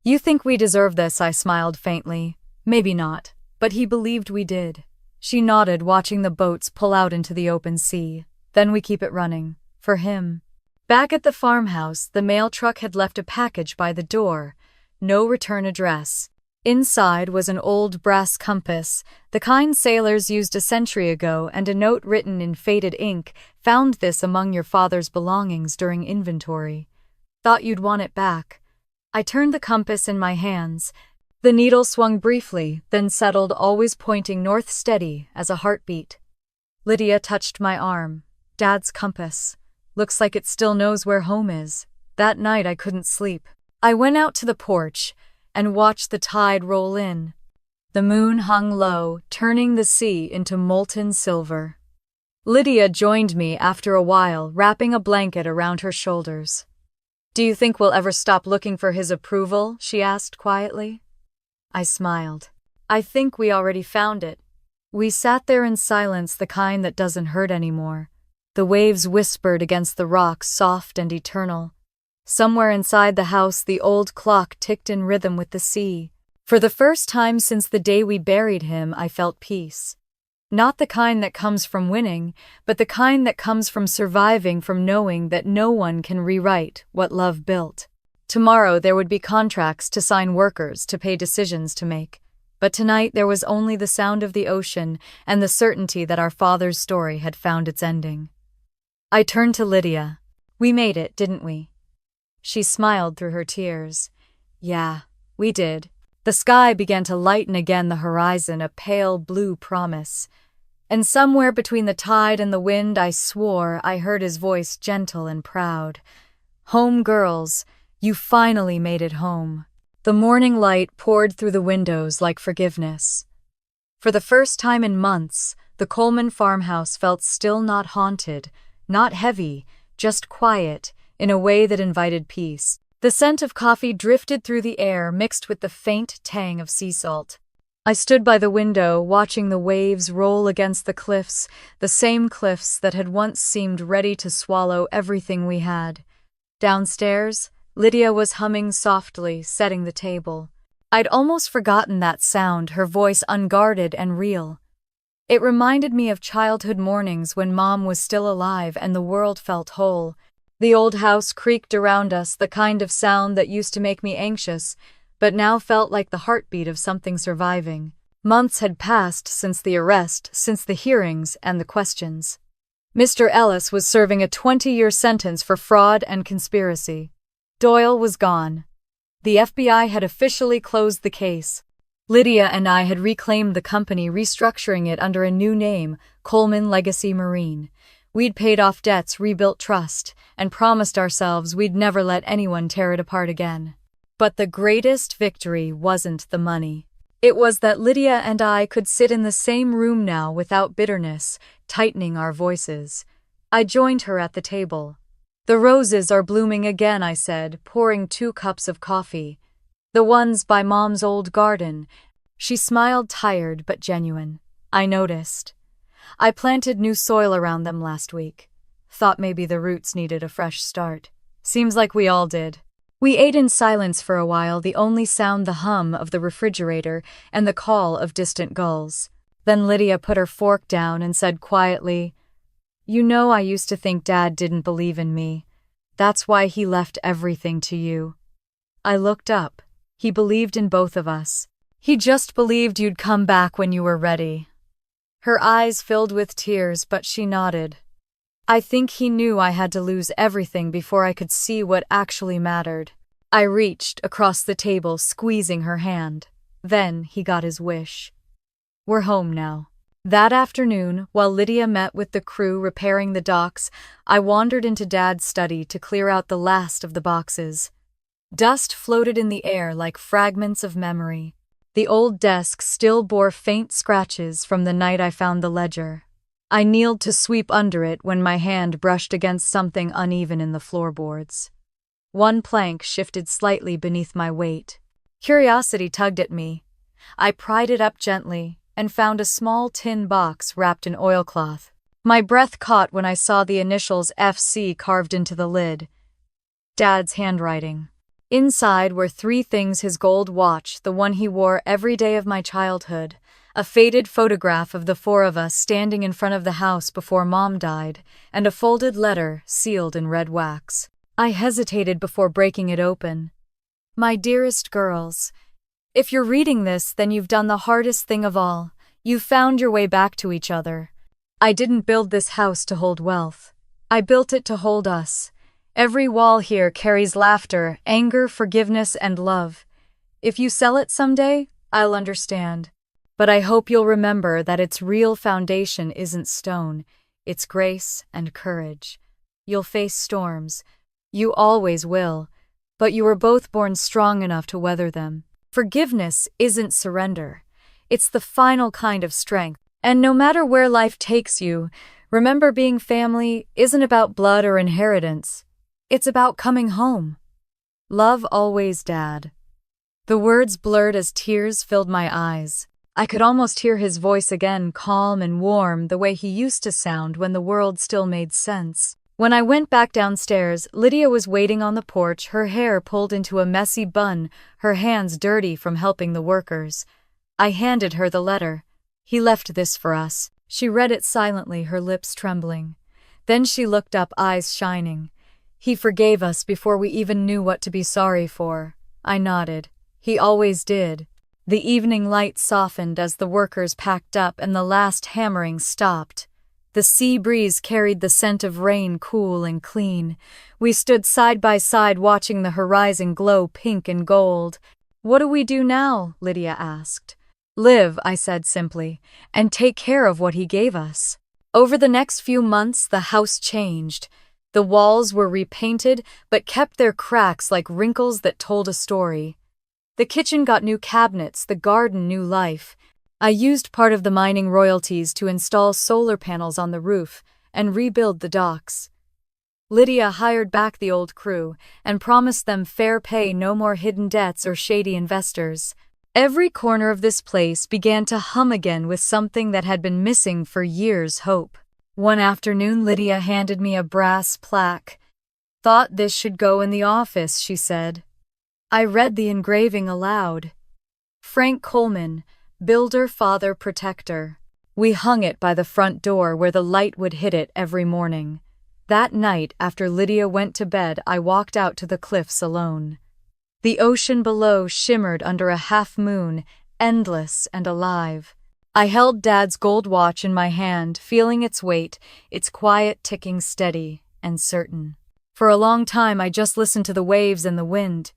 You think we deserve this, I smiled faintly. Maybe not, but he believed we did. She nodded, watching the boats pull out into the open sea. Then we keep it running. For him. Back at the farmhouse, the mail truck had left a package by the door. No return address. Inside was an old brass compass, the kind sailors used a century ago, and a note written in faded ink, "Found this among your father's belongings during inventory. Thought you'd want it back." I turned the compass in my hands. The needle swung briefly, then settled, always pointing north, steady as a heartbeat. Lydia touched my arm. Dad's compass. Looks like it still knows where home is. That night I couldn't sleep. I went out to the porch and watched the tide roll in. The moon hung low, turning the sea into molten silver. Lydia joined me after a while, wrapping a blanket around her shoulders. Do you think we'll ever stop looking for his approval? She asked quietly. I smiled. I think we already found it. We sat there in silence, the kind that doesn't hurt anymore. The waves whispered against the rocks, soft and eternal. Somewhere inside the house, the old clock ticked in rhythm with the sea. For the first time since the day we buried him, I felt peace. Not the kind that comes from winning, but the kind that comes from surviving, from knowing that no one can rewrite what love built. Tomorrow there would be contracts to sign, workers to pay, decisions to make. But tonight there was only the sound of the ocean and the certainty that our father's story had found its ending. I turned to Lydia. We made it, didn't we? She smiled through her tears. Yeah, we did. The sky began to lighten again, the horizon a pale blue promise. And somewhere between the tide and the wind, I swore I heard his voice, gentle and proud. Home, girls, you finally made it home. The morning light poured through the windows like forgiveness. For the first time in months, the Coleman farmhouse felt still, not haunted, not heavy, just quiet, in a way that invited peace. The scent of coffee drifted through the air, mixed with the faint tang of sea salt. I stood by the window, watching the waves roll against the cliffs, the same cliffs that had once seemed ready to swallow everything we had. Downstairs, Lydia was humming softly, setting the table. I'd almost forgotten that sound, her voice unguarded and real. It reminded me of childhood mornings when Mom was still alive and the world felt whole. The old house creaked around us, the kind of sound that used to make me anxious, but now felt like the heartbeat of something surviving. Months had passed since the arrest, since the hearings and the questions. Mr. Ellis was serving a 20-year sentence for fraud and conspiracy. Doyle was gone. The FBI had officially closed the case. Lydia and I had reclaimed the company, restructuring it under a new name, Coleman Legacy Marine. We'd paid off debts, rebuilt trust, and promised ourselves we'd never let anyone tear it apart again. But the greatest victory wasn't the money. It was that Lydia and I could sit in the same room now without bitterness, tightening our voices. I joined her at the table. The roses are blooming again, I said, pouring 2 cups of coffee. The ones by Mom's old garden. She smiled, tired but genuine. I noticed. I planted new soil around them last week. Thought maybe the roots needed a fresh start. Seems like we all did. We ate in silence for a while, the only sound the hum of the refrigerator and the call of distant gulls. Then Lydia put her fork down and said quietly, You know, I used to think Dad didn't believe in me. That's why he left everything to you. I looked up. He believed in both of us. He just believed you'd come back when you were ready. Her eyes filled with tears, but she nodded. I think he knew I had to lose everything before I could see what actually mattered. I reached across the table, squeezing her hand. Then he got his wish. We're home now. That afternoon, while Lydia met with the crew repairing the docks, I wandered into Dad's study to clear out the last of the boxes. Dust floated in the air like fragments of memory. The old desk still bore faint scratches from the night I found the ledger. I kneeled to sweep under it when my hand brushed against something uneven in the floorboards. One plank shifted slightly beneath my weight. Curiosity tugged at me. I pried it up gently and found a small tin box wrapped in oilcloth. My breath caught when I saw the initials FC carved into the lid. Dad's handwriting. Inside were 3 things: his gold watch, the one he wore every day of my childhood, a faded photograph of the 4 of us standing in front of the house before Mom died, and a folded letter sealed in red wax. I hesitated before breaking it open. My dearest girls, if you're reading this, then you've done the hardest thing of all. You've found your way back to each other. I didn't build this house to hold wealth. I built it to hold us. Every wall here carries laughter, anger, forgiveness, and love. If you sell it someday, I'll understand. But I hope you'll remember that its real foundation isn't stone, it's grace and courage. You'll face storms. You always will. But you were both born strong enough to weather them. Forgiveness isn't surrender. It's the final kind of strength. And no matter where life takes you, remember, being family isn't about blood or inheritance. It's about coming home. Love always, Dad. The words blurred as tears filled my eyes. I could almost hear his voice again, calm and warm, the way he used to sound when the world still made sense. When I went back downstairs, Lydia was waiting on the porch, her hair pulled into a messy bun, her hands dirty from helping the workers. I handed her the letter. He left this for us. She read it silently, her lips trembling. Then she looked up, eyes shining. He forgave us before we even knew what to be sorry for. I nodded. He always did. The evening light softened as the workers packed up and the last hammering stopped. The sea breeze carried the scent of rain, cool and clean. We stood side by side watching the horizon glow pink and gold. What do we do now? Lydia asked. Live, I said simply, and take care of what he gave us. Over the next few months, the house changed. The walls were repainted, but kept their cracks like wrinkles that told a story. The kitchen got new cabinets, the garden new life. I used part of the mining royalties to install solar panels on the roof and rebuild the docks. Lydia hired back the old crew and promised them fair pay, no more hidden debts or shady investors. Every corner of this place began to hum again with something that had been missing for years: hope. One afternoon, Lydia handed me a brass plaque. Thought this should go in the office, she said. I read the engraving aloud. Frank Coleman, Builder, Father, Protector. We hung it by the front door where the light would hit it every morning. That night, after Lydia went to bed, I walked out to the cliffs alone. The ocean below shimmered under a half moon, endless and alive. I held Dad's gold watch in my hand, feeling its weight, its quiet ticking steady and certain. For a long time I just listened to the waves and the wind.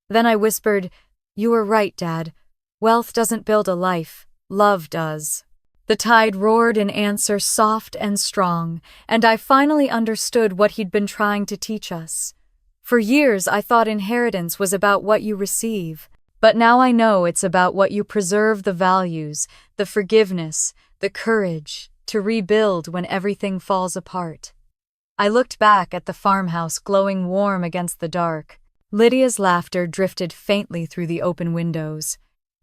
Then I whispered, "You were right, Dad. Wealth doesn't build a life, love does." The tide roared in answer, soft and strong, and I finally understood what he'd been trying to teach us. For years I thought inheritance was about what you receive, but now I know it's about what you preserve: the values, the forgiveness, the courage to rebuild when everything falls apart. I looked back at the farmhouse glowing warm against the dark. Lydia's laughter drifted faintly through the open windows.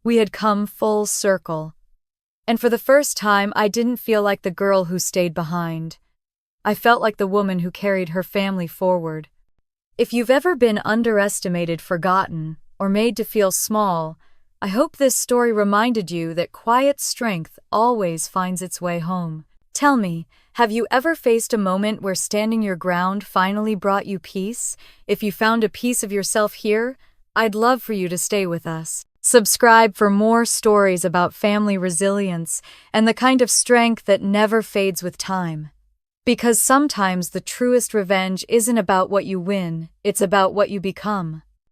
We had come full circle. And for the first time, I didn't feel like the girl who stayed behind. I felt like the woman who carried her family forward. If you've ever been underestimated, forgotten, or made to feel small, I hope this story reminded you that quiet strength always finds its way home. Tell me, have you ever faced a moment where standing your ground finally brought you peace? If you found a piece of yourself here, I'd love for you to stay with us. Subscribe for more stories about family resilience and the kind of strength that never fades with time. Because sometimes the truest revenge isn't about what you win, it's about what you become.